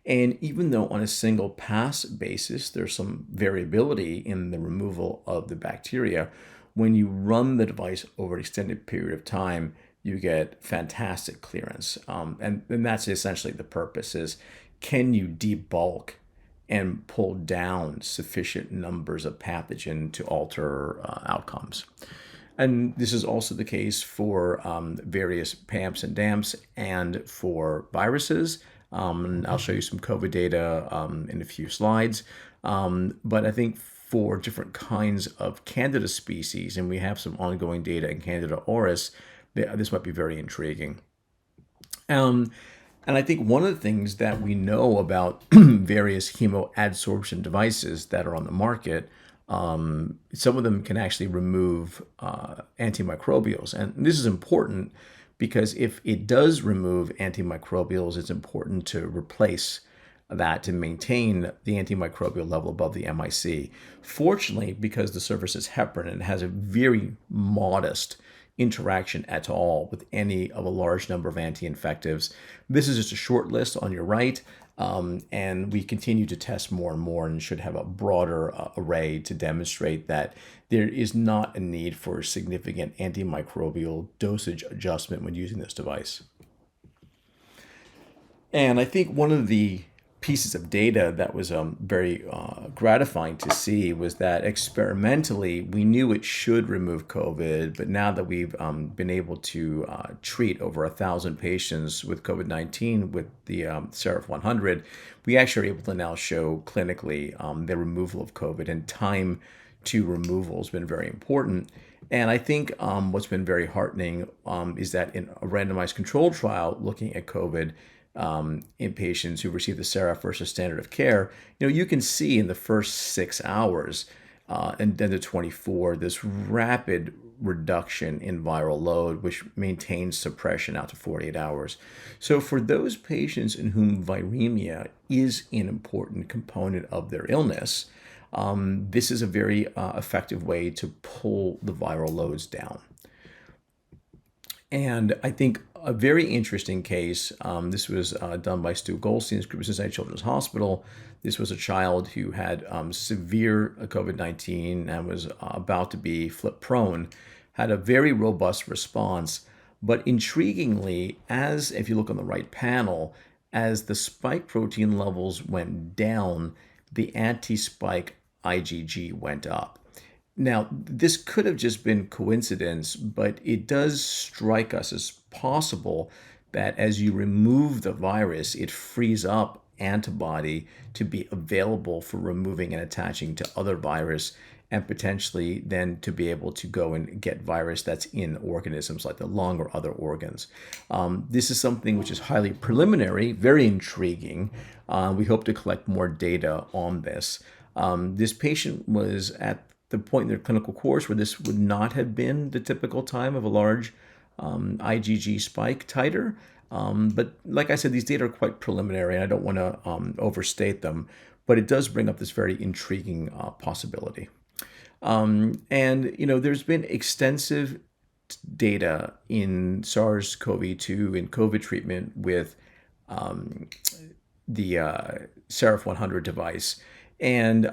Speaker 5: And even though on a single pass basis, there's some variability in the removal of the bacteria, when you run the device over an extended period of time, you get fantastic clearance. And that's essentially the purpose is, can you debulk and pull down sufficient numbers of pathogen to alter outcomes? And this is also the case for various PAMPs and DAMPs and for viruses. I'll show you some COVID data in a few slides. But I think for different kinds of Candida species, and we have some ongoing data in Candida auris, this might be very intriguing. And I think one of the things that we know about various hemoadsorption devices that are on the market, some of them can actually remove antimicrobials. And this is important because if it does remove antimicrobials, it's important to replace that to maintain the antimicrobial level above the MIC. Fortunately, because the surface is heparin and has a very modest interaction at all with any of a large number of anti-infectives. This is just a short list on your right, and we continue to test more and more and should have a broader array to demonstrate that there is not a need for significant antimicrobial dosage adjustment when using this device. And I think one of the pieces of data that was very gratifying to see was that experimentally we knew it should remove COVID, but now that we've been able to treat over 1,000 patients with COVID-19 with the Seraph 100, we actually are able to now show clinically the removal of COVID, and time to removal has been very important. And I think what's been very heartening is that in a randomized controlled trial looking at COVID, in patients who receive the Seraph versus standard of care, you can see in the first 6 hours and then to 24, this rapid reduction in viral load, which maintains suppression out to 48 hours. So for those patients in whom viremia is an important component of their illness, this is a very effective way to pull the viral loads down. And I think a very interesting case, this was done by Stu Goldstein's group at Cincinnati Children's Hospital. This was a child who had severe COVID-19 and was about to be flip prone, had a very robust response. But intriguingly, as if you look on the right panel, as the spike protein levels went down, the anti-spike IgG went up. Now, this could have just been coincidence, but it does strike us as possible that as you remove the virus, it frees up antibody to be available for removing and attaching to other virus, and potentially then to be able to go and get virus that's in organisms like the lung or other organs. This is something which is highly preliminary, very intriguing. We hope to collect more data on this. This patient was at the point in their clinical course where this would not have been the typical time of a large IgG spike titer. But like I said, these data are quite preliminary, and I don't want to overstate them, but it does bring up this very intriguing possibility. And, there's been extensive data in SARS-CoV-2 and COVID treatment with the Seraph 100 device. And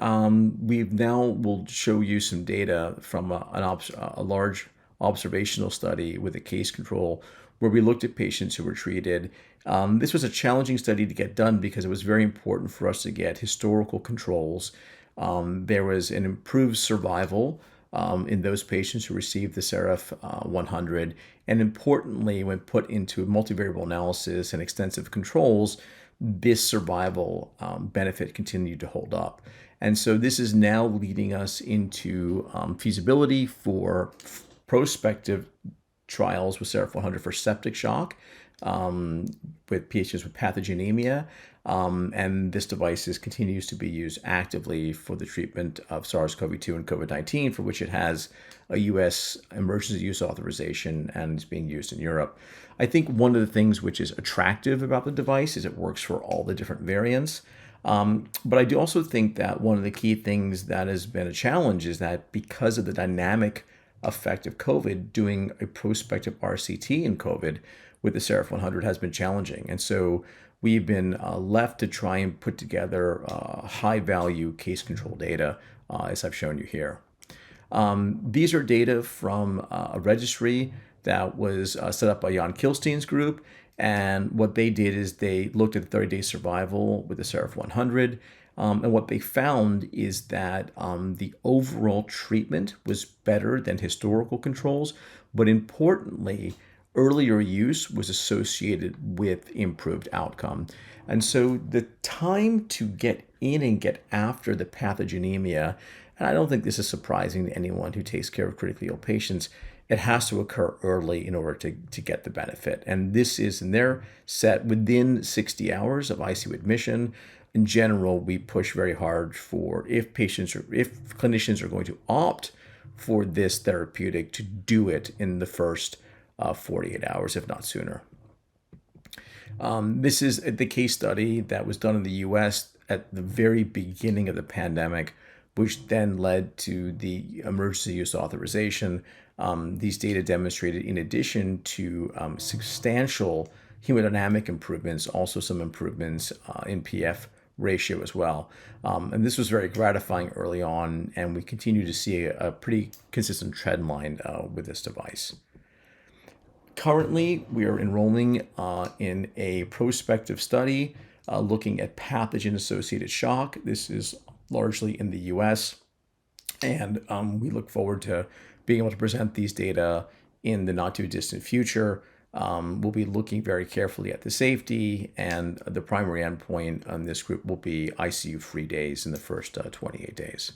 Speaker 5: we've now will show you some data from a large observational study with a case control where we looked at patients who were treated. This was a challenging study to get done because it was very important for us to get historical controls. There was an improved survival in those patients who received the Seraph 100. And importantly, when put into multivariable analysis and extensive controls, this survival benefit continued to hold up. And so this is now leading us into feasibility for prospective trials with Seraph 100 for septic shock with patients with pathogenemia. And this device continues to be used actively for the treatment of SARS-CoV-2 and COVID-19, for which it has a U.S. emergency use authorization and is being used in Europe. I think one of the things which is attractive about the device is it works for all the different variants. But I do also think that one of the key things that has been a challenge is that because of the dynamic effect of COVID, doing a prospective RCT in COVID with the Seraph 100 has been challenging. And so we've been left to try and put together high-value case control data, as I've shown you here. These are data from a registry that was set up by Jan Kilstein's group. And what they did is they looked at the 30-day survival with the Seraph 100. And what they found is that the overall treatment was better than historical controls. But importantly, earlier use was associated with improved outcome. And so the time to get in and get after the pathogenemia, and I don't think this is surprising to anyone who takes care of critically ill patients, it has to occur early in order to get the benefit. And this is in their set within 60 hours of ICU admission. In general, we push very hard for if clinicians are going to opt for this therapeutic, to do it in the first 48 hours, if not sooner. This is the case study that was done in the US at the very beginning of the pandemic, which then led to the emergency use authorization. These data demonstrated, in addition to substantial hemodynamic improvements, also some improvements in PF ratio as well. And this was very gratifying early on, and we continue to see a pretty consistent trend line with this device. Currently, we are enrolling in a prospective study looking at pathogen-associated shock. This is largely in the US, and we look forward to being able to present these data in the not-too-distant future. We'll be looking very carefully at the safety, and the primary endpoint on this group will be ICU-free days in the first 28 days.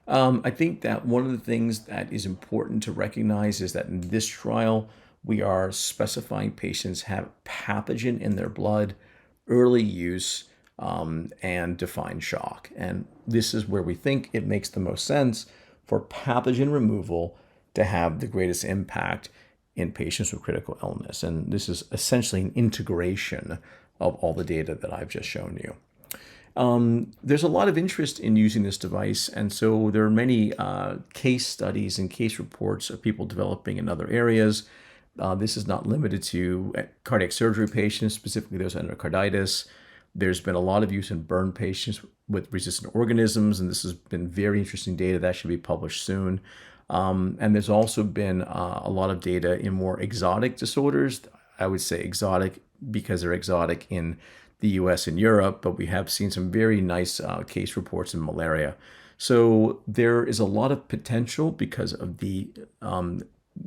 Speaker 5: I think that one of the things that is important to recognize is that in this trial, we are specifying patients have pathogen in their blood, early use, and define shock. And this is where we think it makes the most sense for pathogen removal to have the greatest impact in patients with critical illness. And this is essentially an integration of all the data that I've just shown you. There's a lot of interest in using this device, and so there are many case studies and case reports of people developing in other areas. This is not limited to cardiac surgery patients, specifically those with endocarditis. There's been a lot of use in burn patients with resistant organisms, and this has been very interesting data that should be published soon. And there's also been a lot of data in more exotic disorders. I would say exotic because they're exotic in the US and Europe, but we have seen some very nice case reports in malaria. So there is a lot of potential because of the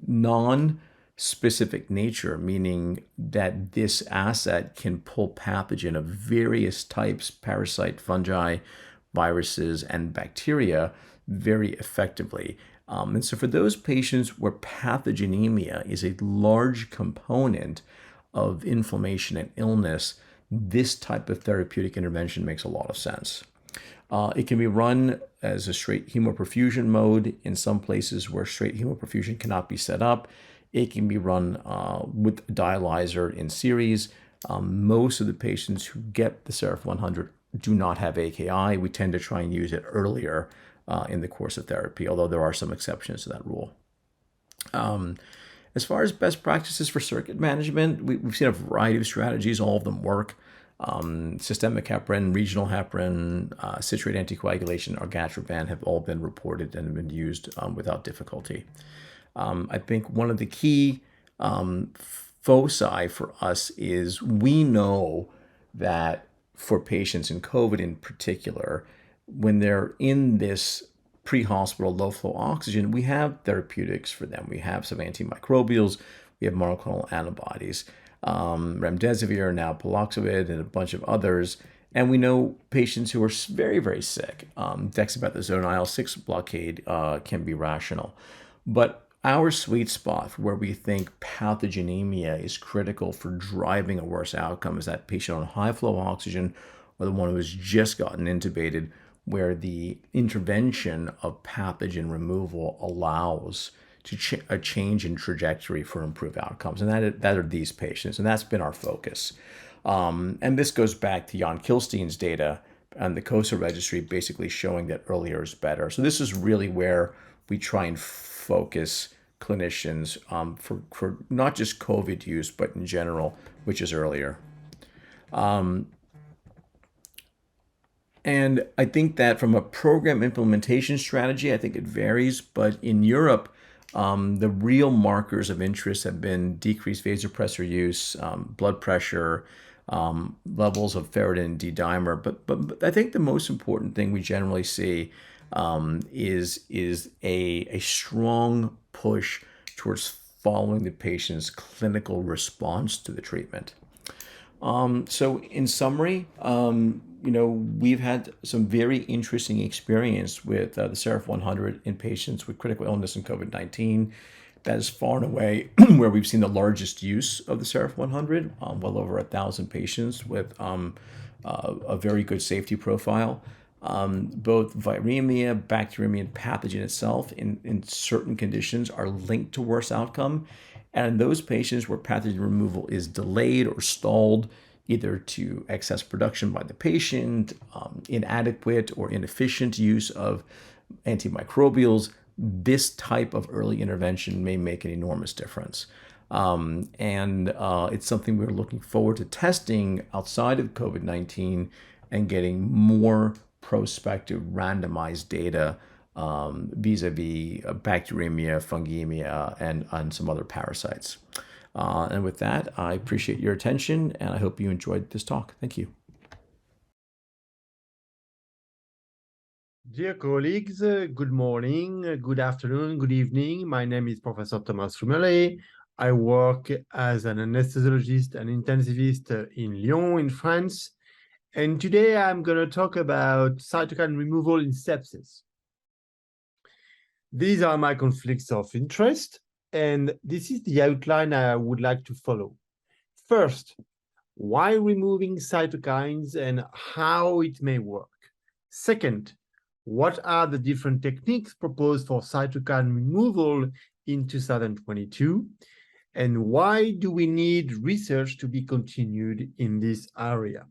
Speaker 5: non-specific nature, meaning that this asset can pull pathogen of various types, parasite, fungi, viruses, and bacteria very effectively. And so for those patients where pathogenemia is a large component of inflammation and illness, this type of therapeutic intervention makes a lot of sense. It can be run as a straight hemoperfusion mode in some places where straight hemoperfusion cannot be set up. It can be run with a dialyzer in series. Most of the patients who get the Seraph 100 do not have AKI. We tend to try and use it earlier in the course of therapy, although there are some exceptions to that rule. As far as best practices for circuit management, we've seen a variety of strategies. All of them work. Systemic heparin, regional heparin, citrate anticoagulation, or Gatroban have all been reported and have been used without difficulty. I think one of the key foci for us is we know that for patients in COVID in particular, when they're in this pre-hospital low-flow oxygen, we have therapeutics for them. We have some antimicrobials, we have monoclonal antibodies, remdesivir, now paloxavir, and a bunch of others. And we know patients who are very, very sick, dexamethasone IL-6 blockade can be rational. But our sweet spot where we think pathogenemia is critical for driving a worse outcome is that patient on high-flow oxygen or the one who has just gotten intubated, where the intervention of pathogen removal allows to a change in trajectory for improved outcomes. And that are these patients. And that's been our focus. And this goes back to Jan Kilstein's data and the COSA registry basically showing that earlier is better. So this is really where we try and focus clinicians for not just COVID use, but in general, which is earlier. And I think that from a program implementation strategy, I think it varies. But in Europe, the real markers of interest have been decreased vasopressor use, blood pressure, levels of ferritin and D-dimer. But I think the most important thing we generally see is a strong push towards following the patient's clinical response to the treatment. So in summary, we've had some very interesting experience with the Seraph 100 in patients with critical illness and COVID-19. That is far and away where we've seen the largest use of the Seraph 100, well over 1,000 patients with a very good safety profile. Both viremia, bacteremia, and pathogen itself in certain conditions are linked to worse outcome. And in those patients where pathogen removal is delayed or stalled, either to excess production by the patient, inadequate or inefficient use of antimicrobials, this type of early intervention may make an enormous difference. It's something we're looking forward to testing outside of COVID-19 and getting more prospective randomized data vis-a-vis bacteremia, fungemia, and some other parasites. And with that, I appreciate your attention, and I hope you enjoyed this talk. Thank you.
Speaker 6: Dear colleagues, good morning, good afternoon, good evening. My name is Professor Thomas Rumelet. I work as an anesthesiologist and intensivist in Lyon, in France. And today I'm going to talk about cytokine removal in sepsis. These are my conflicts of interest, and this is the outline I would like to follow. First, why removing cytokines and how it may work. Second, what are the different techniques proposed for cytokine removal in 2022? And why do we need research to be continued in this area?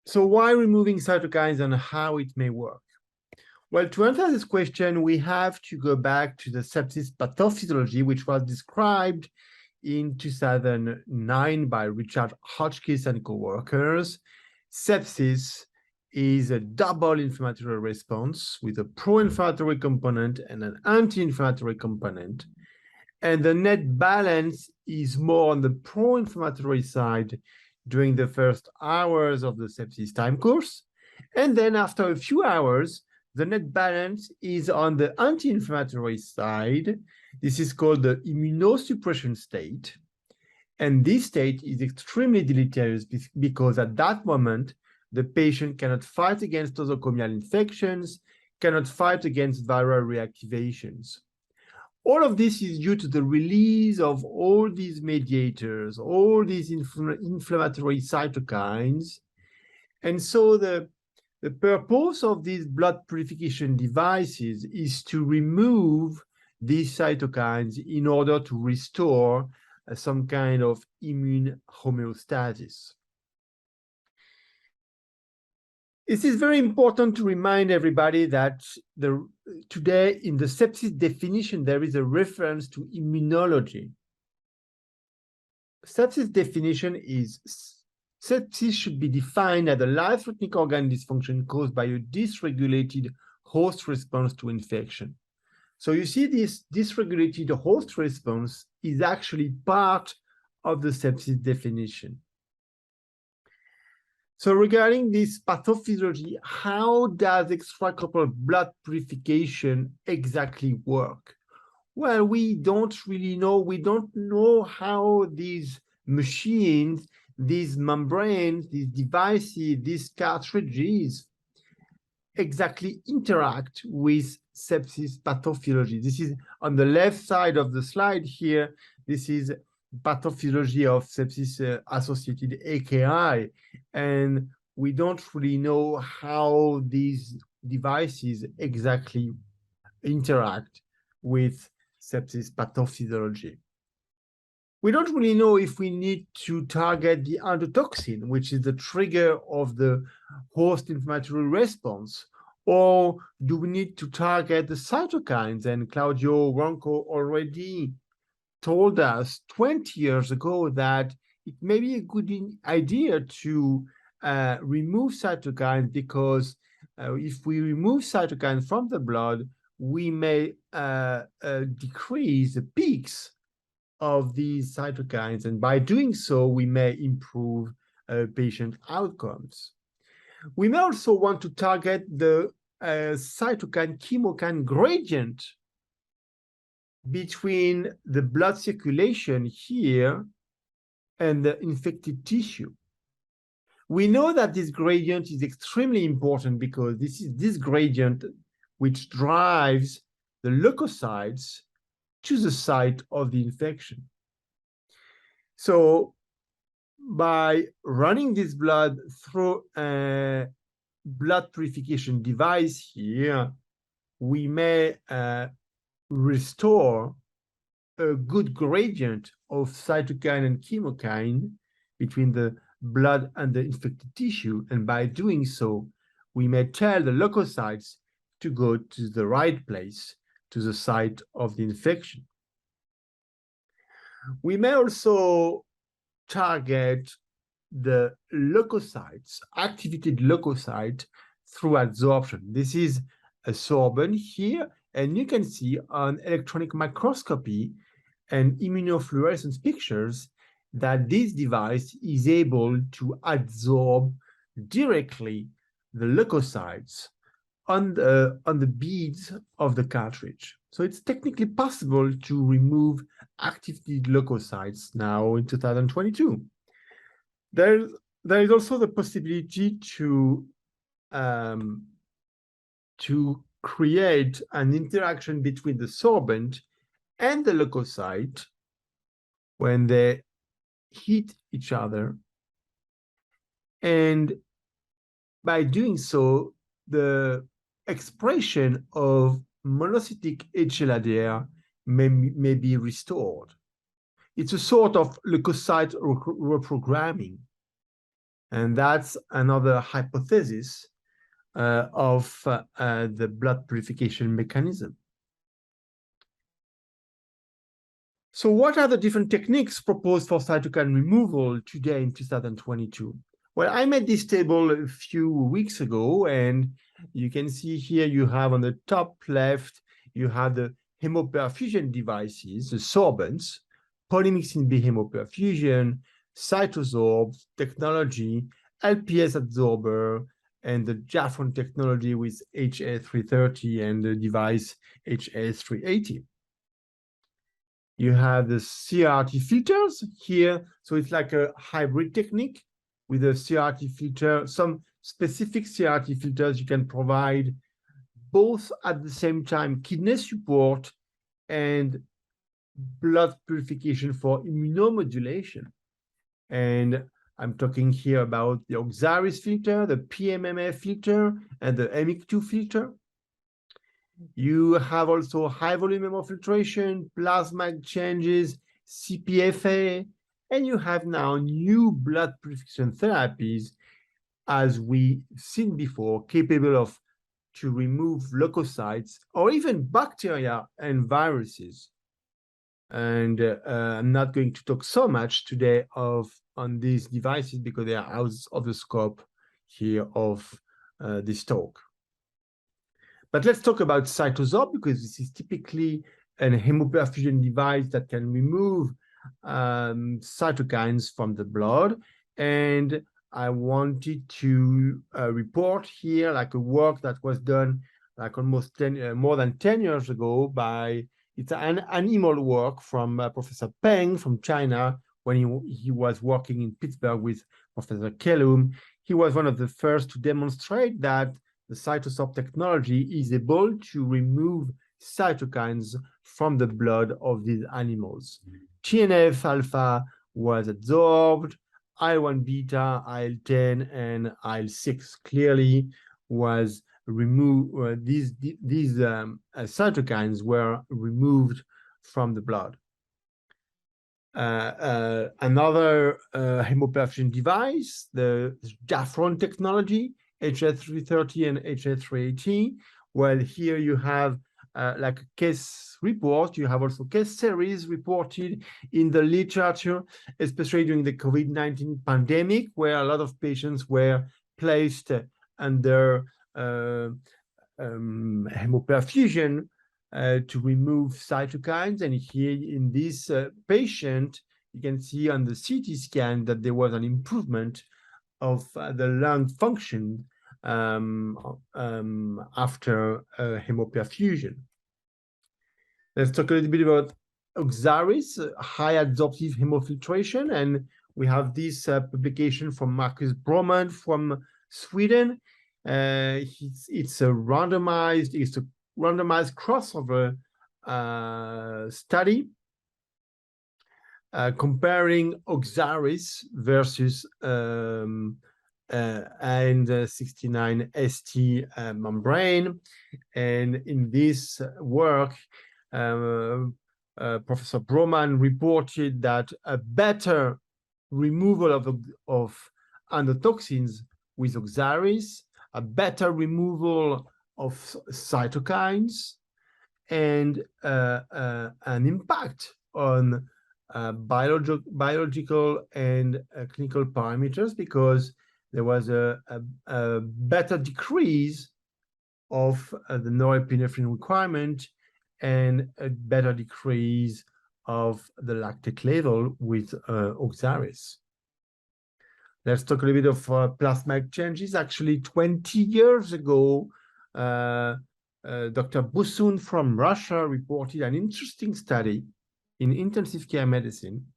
Speaker 6: So why removing cytokines and how it may work? Well, to answer this question, we have to go back to the sepsis pathophysiology, which was described in 2009 by Richard Hotchkiss and co-workers. Sepsis is a double inflammatory response with a pro-inflammatory component and an anti-inflammatory component. And the net balance is more on the pro-inflammatory side during the first hours of the sepsis time course. And then after a few hours, the net balance is on the anti-inflammatory side. This is called the immunosuppression state. And this state is extremely deleterious because at that moment, the patient cannot fight against nosocomial infections, cannot fight against viral reactivations. All of this is due to the release of all these mediators, all these inflammatory cytokines. And so the purpose of these blood purification devices is to remove these cytokines in order to restore some kind of immune homeostasis. It is very important to remind everybody that today in the sepsis definition, there is a reference to immunology. Sepsis definition is sepsis should be defined as a life-threatening organ dysfunction caused by a dysregulated host response to infection. So you see this dysregulated host response is actually part of the sepsis definition. So regarding this pathophysiology, how does extracorporeal blood purification exactly work? Well, we don't really know. We don't know how these machines, these membranes, these devices, these cartridges exactly interact with sepsis pathophysiology. This is on the left side of the slide here. This is pathophysiology of sepsis-associated AKI, and we don't really know how these devices exactly interact with sepsis pathophysiology. We don't really know if we need to target the endotoxin, which is the trigger of the host inflammatory response, or do we need to target the cytokines? And Claudio Ronco already told us 20 years ago that it may be a good idea to remove cytokines because if we remove cytokines from the blood, we may decrease the peaks of these cytokines, and by doing so, we may improve patient outcomes. We may also want to target the cytokine-chemokine gradient between the blood circulation here and the infected tissue. We know that this gradient is extremely important because this is this gradient which drives the leukocytes to the site of the infection. So by running this blood through a blood purification device here, we may restore a good gradient of cytokine and chemokine between the blood and the infected tissue. And by doing so, we may tell the leukocytes to go to the right place, to the site of the infection. We may also target the leukocytes, activated leukocyte, through adsorption. This is a sorbent here, and you can see on electronic microscopy and immunofluorescence pictures that this device is able to adsorb directly the leukocytes on the beads of the cartridge. So it's technically possible to remove activated leukocytes now in 2022. There is also the possibility to create an interaction between the sorbent and the leukocyte when they hit each other. And by doing so, the expression of monocytic HLA-DR may be restored. It's a sort of leukocyte reprogramming. And that's another hypothesis of the blood purification mechanism. So what are the different techniques proposed for cytokine removal today in 2022? Well, I made this table a few weeks ago, and you can see here you have on the top left, you have the hemoperfusion devices, the sorbents, polymyxin B hemoperfusion, CytoSorb technology, LPS adsorber, and the Jaffron technology with HA330 and the device HA380. You have the CRT filters here. So it's like a hybrid technique with a CRT filter. Some specific CRT filters you can provide both at the same time kidney support and blood purification for immunomodulation. And I'm talking here about the Oxaris filter, the PMMA filter, and the MIC2 filter. You have also high volume hemofiltration, plasma exchanges, CPFA, and you have now new blood purification therapies, as we've seen before, capable of to remove leukocytes or even bacteria and viruses. And I'm not going to talk so much today on these devices because they are out of the scope here of this talk. But let's talk about CytoSorb, because this is typically a hemoperfusion device that can remove cytokines from the blood. And I wanted to report here like a work that was done like almost more than 10 years ago by, it's an animal work from Professor Peng from China when he was working in Pittsburgh with Professor Kellum. He was one of the first to demonstrate that the CytoSorb technology is able to remove cytokines from the blood of these animals. TNF alpha was adsorbed, IL-1 beta, IL-10, and IL-6 clearly was removed. These cytokines were removed from the blood. Another hemoperfusion device, the Jaffron technology, HA330 and HA380. Well, here you have like a case report. You have also case series reported in the literature, especially during the COVID-19 pandemic, where a lot of patients were placed under hemoperfusion to remove cytokines. And here in this patient, you can see on the CT scan that there was an improvement of the lung function after hemoperfusion. Let's talk a little bit about Oxaris, high adsorptive hemofiltration. And we have this publication from Marcus Broman from Sweden. It's a randomized crossover study comparing Oxaris versus and 69ST membrane. And in this work, Professor Broman reported that a better removal of endotoxins with Oxaris, a better removal of cytokines, and an impact on biological and clinical parameters, because there was a better decrease of the norepinephrine requirement and a better decrease of the lactate level with Oxaris. Let's talk a little bit of plasma exchanges. Actually, 20 years ago, Dr. Busun from Russia reported an interesting study in intensive care medicine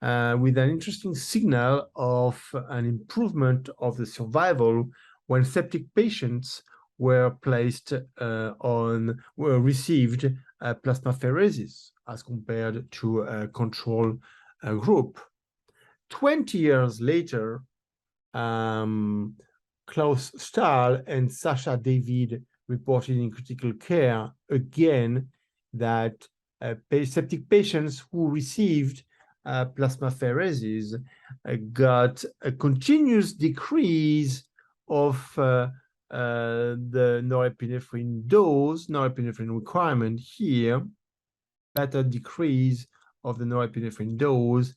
Speaker 6: with an interesting signal of an improvement of the survival when septic patients were received plasmapheresis as compared to a control group. 20 years later, Klaus Stahl and Sasha David reported in Critical Care again that septic patients who received plasmapheresis got a continuous decrease of the norepinephrine dose, norepinephrine requirement here, better decrease of the norepinephrine dose,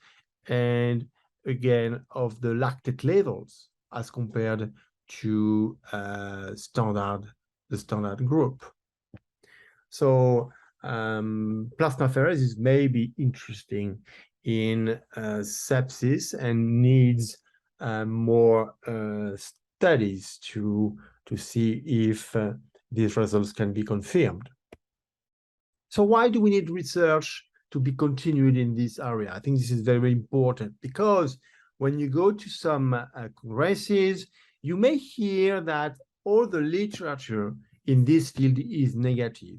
Speaker 6: and again of the lactate levels as compared to the standard group. So plasmapheresis may be interesting in sepsis and needs more studies to see if these results can be confirmed. So why do we need research to be continued in this area? I think this is very important, because when you go to some congresses, you may hear that all the literature in this field is negative,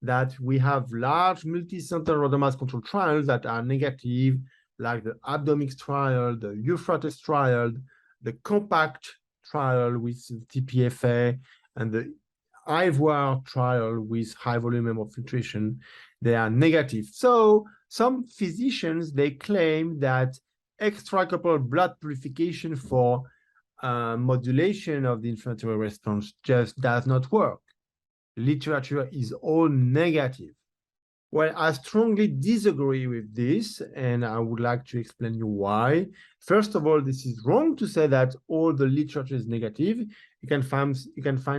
Speaker 6: that we have large multi-center randomized control trials that are negative, like the Abdomix trial, the Euphrates trial, the COMPACT trial with TPFA, and the IVOIR trial with high volume hemofiltration. They are negative. So some physicians, they claim that extracorporeal blood purification for modulation of the inflammatory response just does not work. Literature is all negative. Well, I strongly disagree with this, and I would like to explain you why. First of all, this is wrong to say that all the literature is negative. You can find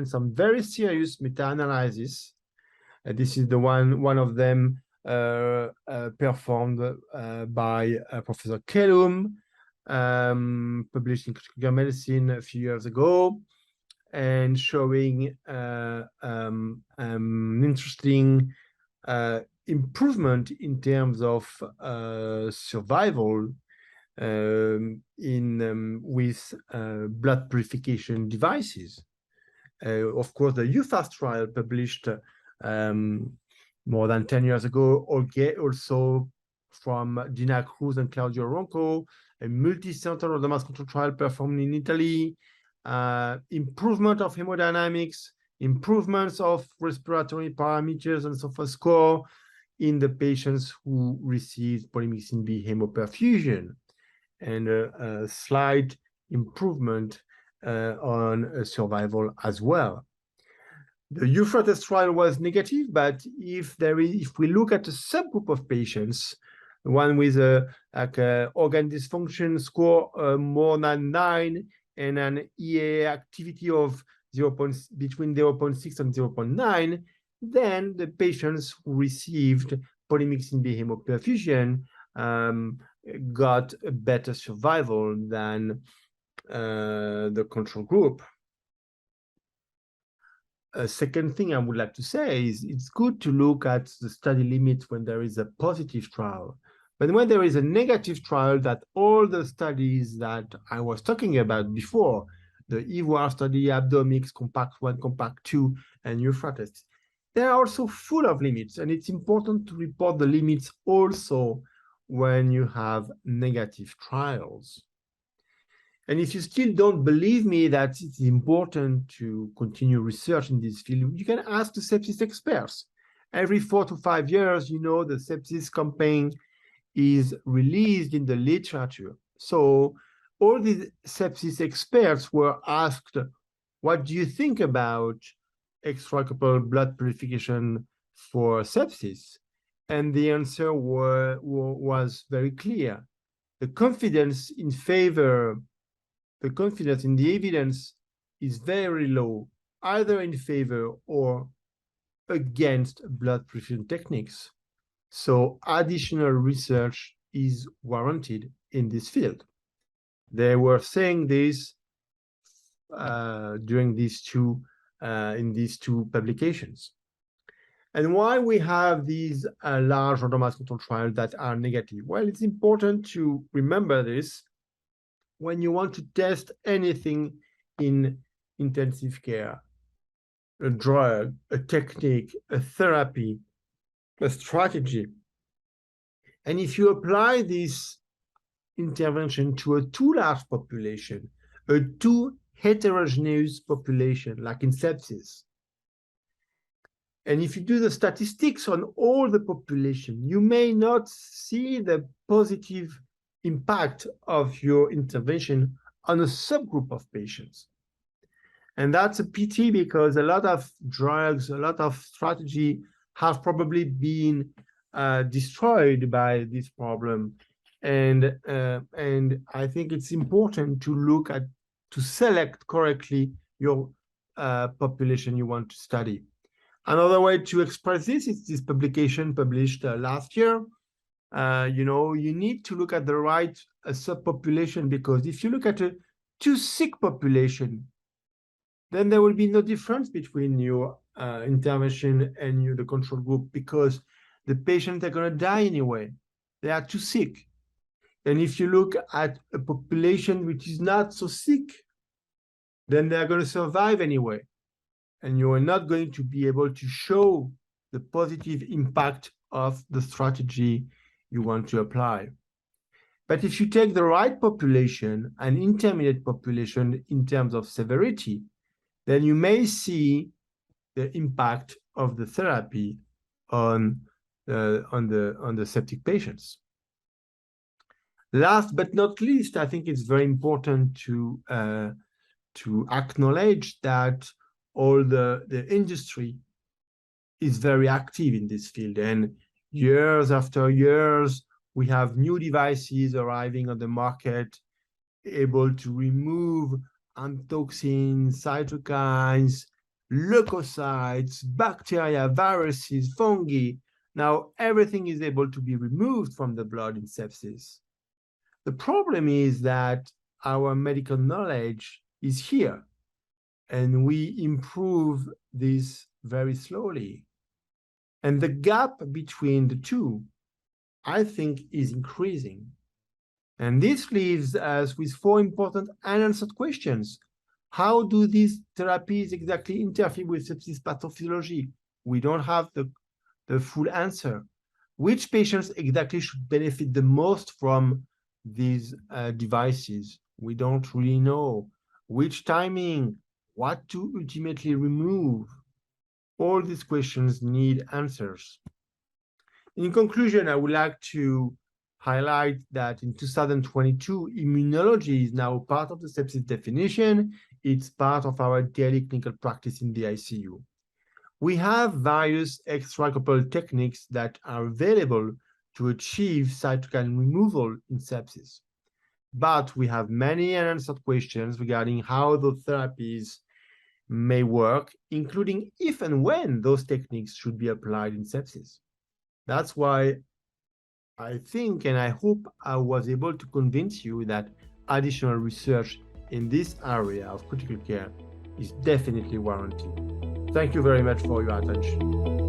Speaker 6: some very serious meta-analysis. This is the one of them performed by Professor Kellum, published in Critical Medicine a few years ago, and showing an interesting improvement in terms of survival with blood purification devices. Of course, the UFAS trial published more than 10 years ago, also from Gina Cruz and Claudio Ronco, a multi-center randomized control trial performed in Italy, improvement of hemodynamics, improvements of respiratory parameters and so forth score in the patients who received polymyxin B hemoperfusion, and a slight improvement on survival as well. The Euphrates trial was negative, but if we look at a subgroup of patients, one with a organ dysfunction score more than 9 and an EAA activity of between 0.6 and 0.9, then the patients who received polymyxin B hemoperfusion got a better survival than the control group. A second thing I would like to say is it's good to look at the study limits when there is a positive trial. But when there is a negative trial, that all the studies that I was talking about before, the IVOIR study, Abdomix, COMPACT 1, COMPACT 2, and Euphrates, they are also full of limits. And it's important to report the limits also when you have negative trials. And if you still don't believe me that it's important to continue research in this field, you can ask the sepsis experts. Every 4 to 5 years, the sepsis campaign is released in the literature. So all these sepsis experts were asked, what do you think about extracorporeal blood purification for sepsis? And the answer was very clear. The confidence in the evidence is very low, either in favor or against blood purification techniques. So additional research is warranted in this field. They were saying this during these two publications. And why we have these large randomized control trials that are negative? Well, it's important to remember this when you want to test anything in intensive care. a drug, a technique, a therapy, a strategy. And if you apply this intervention to a too large population, a too heterogeneous population, like in sepsis, and if you do the statistics on all the population, you may not see the positive impact of your intervention on a subgroup of patients. And that's a pity because a lot of drugs, a lot of strategy have probably been destroyed by this problem. And I think it's important to look at, to select correctly your population you want to study. Another way to express this is this publication published last year. You need to look at the right subpopulation, because if you look at a too sick population, then there will be no difference between your intervention and the control group, because the patients are going to die anyway. They are too sick. And if you look at a population which is not so sick, then they are going to survive anyway. And you are not going to be able to show the positive impact of the strategy you want to apply. But if you take the right population, an intermediate population in terms of severity, then you may see the impact of the therapy on the septic patients. Last but not least, I think it's very important to acknowledge that all the industry is very active in this field, and years after years, we have new devices arriving on the market, able to remove antitoxins, cytokines, leukocytes, bacteria, viruses, fungi. Now, everything is able to be removed from the blood in sepsis. The problem is that our medical knowledge is here, and we improve this very slowly. And the gap between the two, I think, is increasing. And this leaves us with 4 important unanswered questions. How do these therapies exactly interfere with sepsis pathophysiology? We don't have the full answer. Which patients exactly should benefit the most from these devices? We don't really know. Which timing? What to ultimately remove? All these questions need answers. In conclusion, I would like to highlight that in 2022, immunology is now part of the sepsis definition. It's part of our daily clinical practice in the ICU. We have various extracorporeal techniques that are available to achieve cytokine removal in sepsis. But we have many unanswered questions regarding how those therapies may work, including if and when those techniques should be applied in sepsis. That's why I think, and I hope I was able to convince you that additional research in this area of critical care is definitely warranted. Thank you very much for your attention.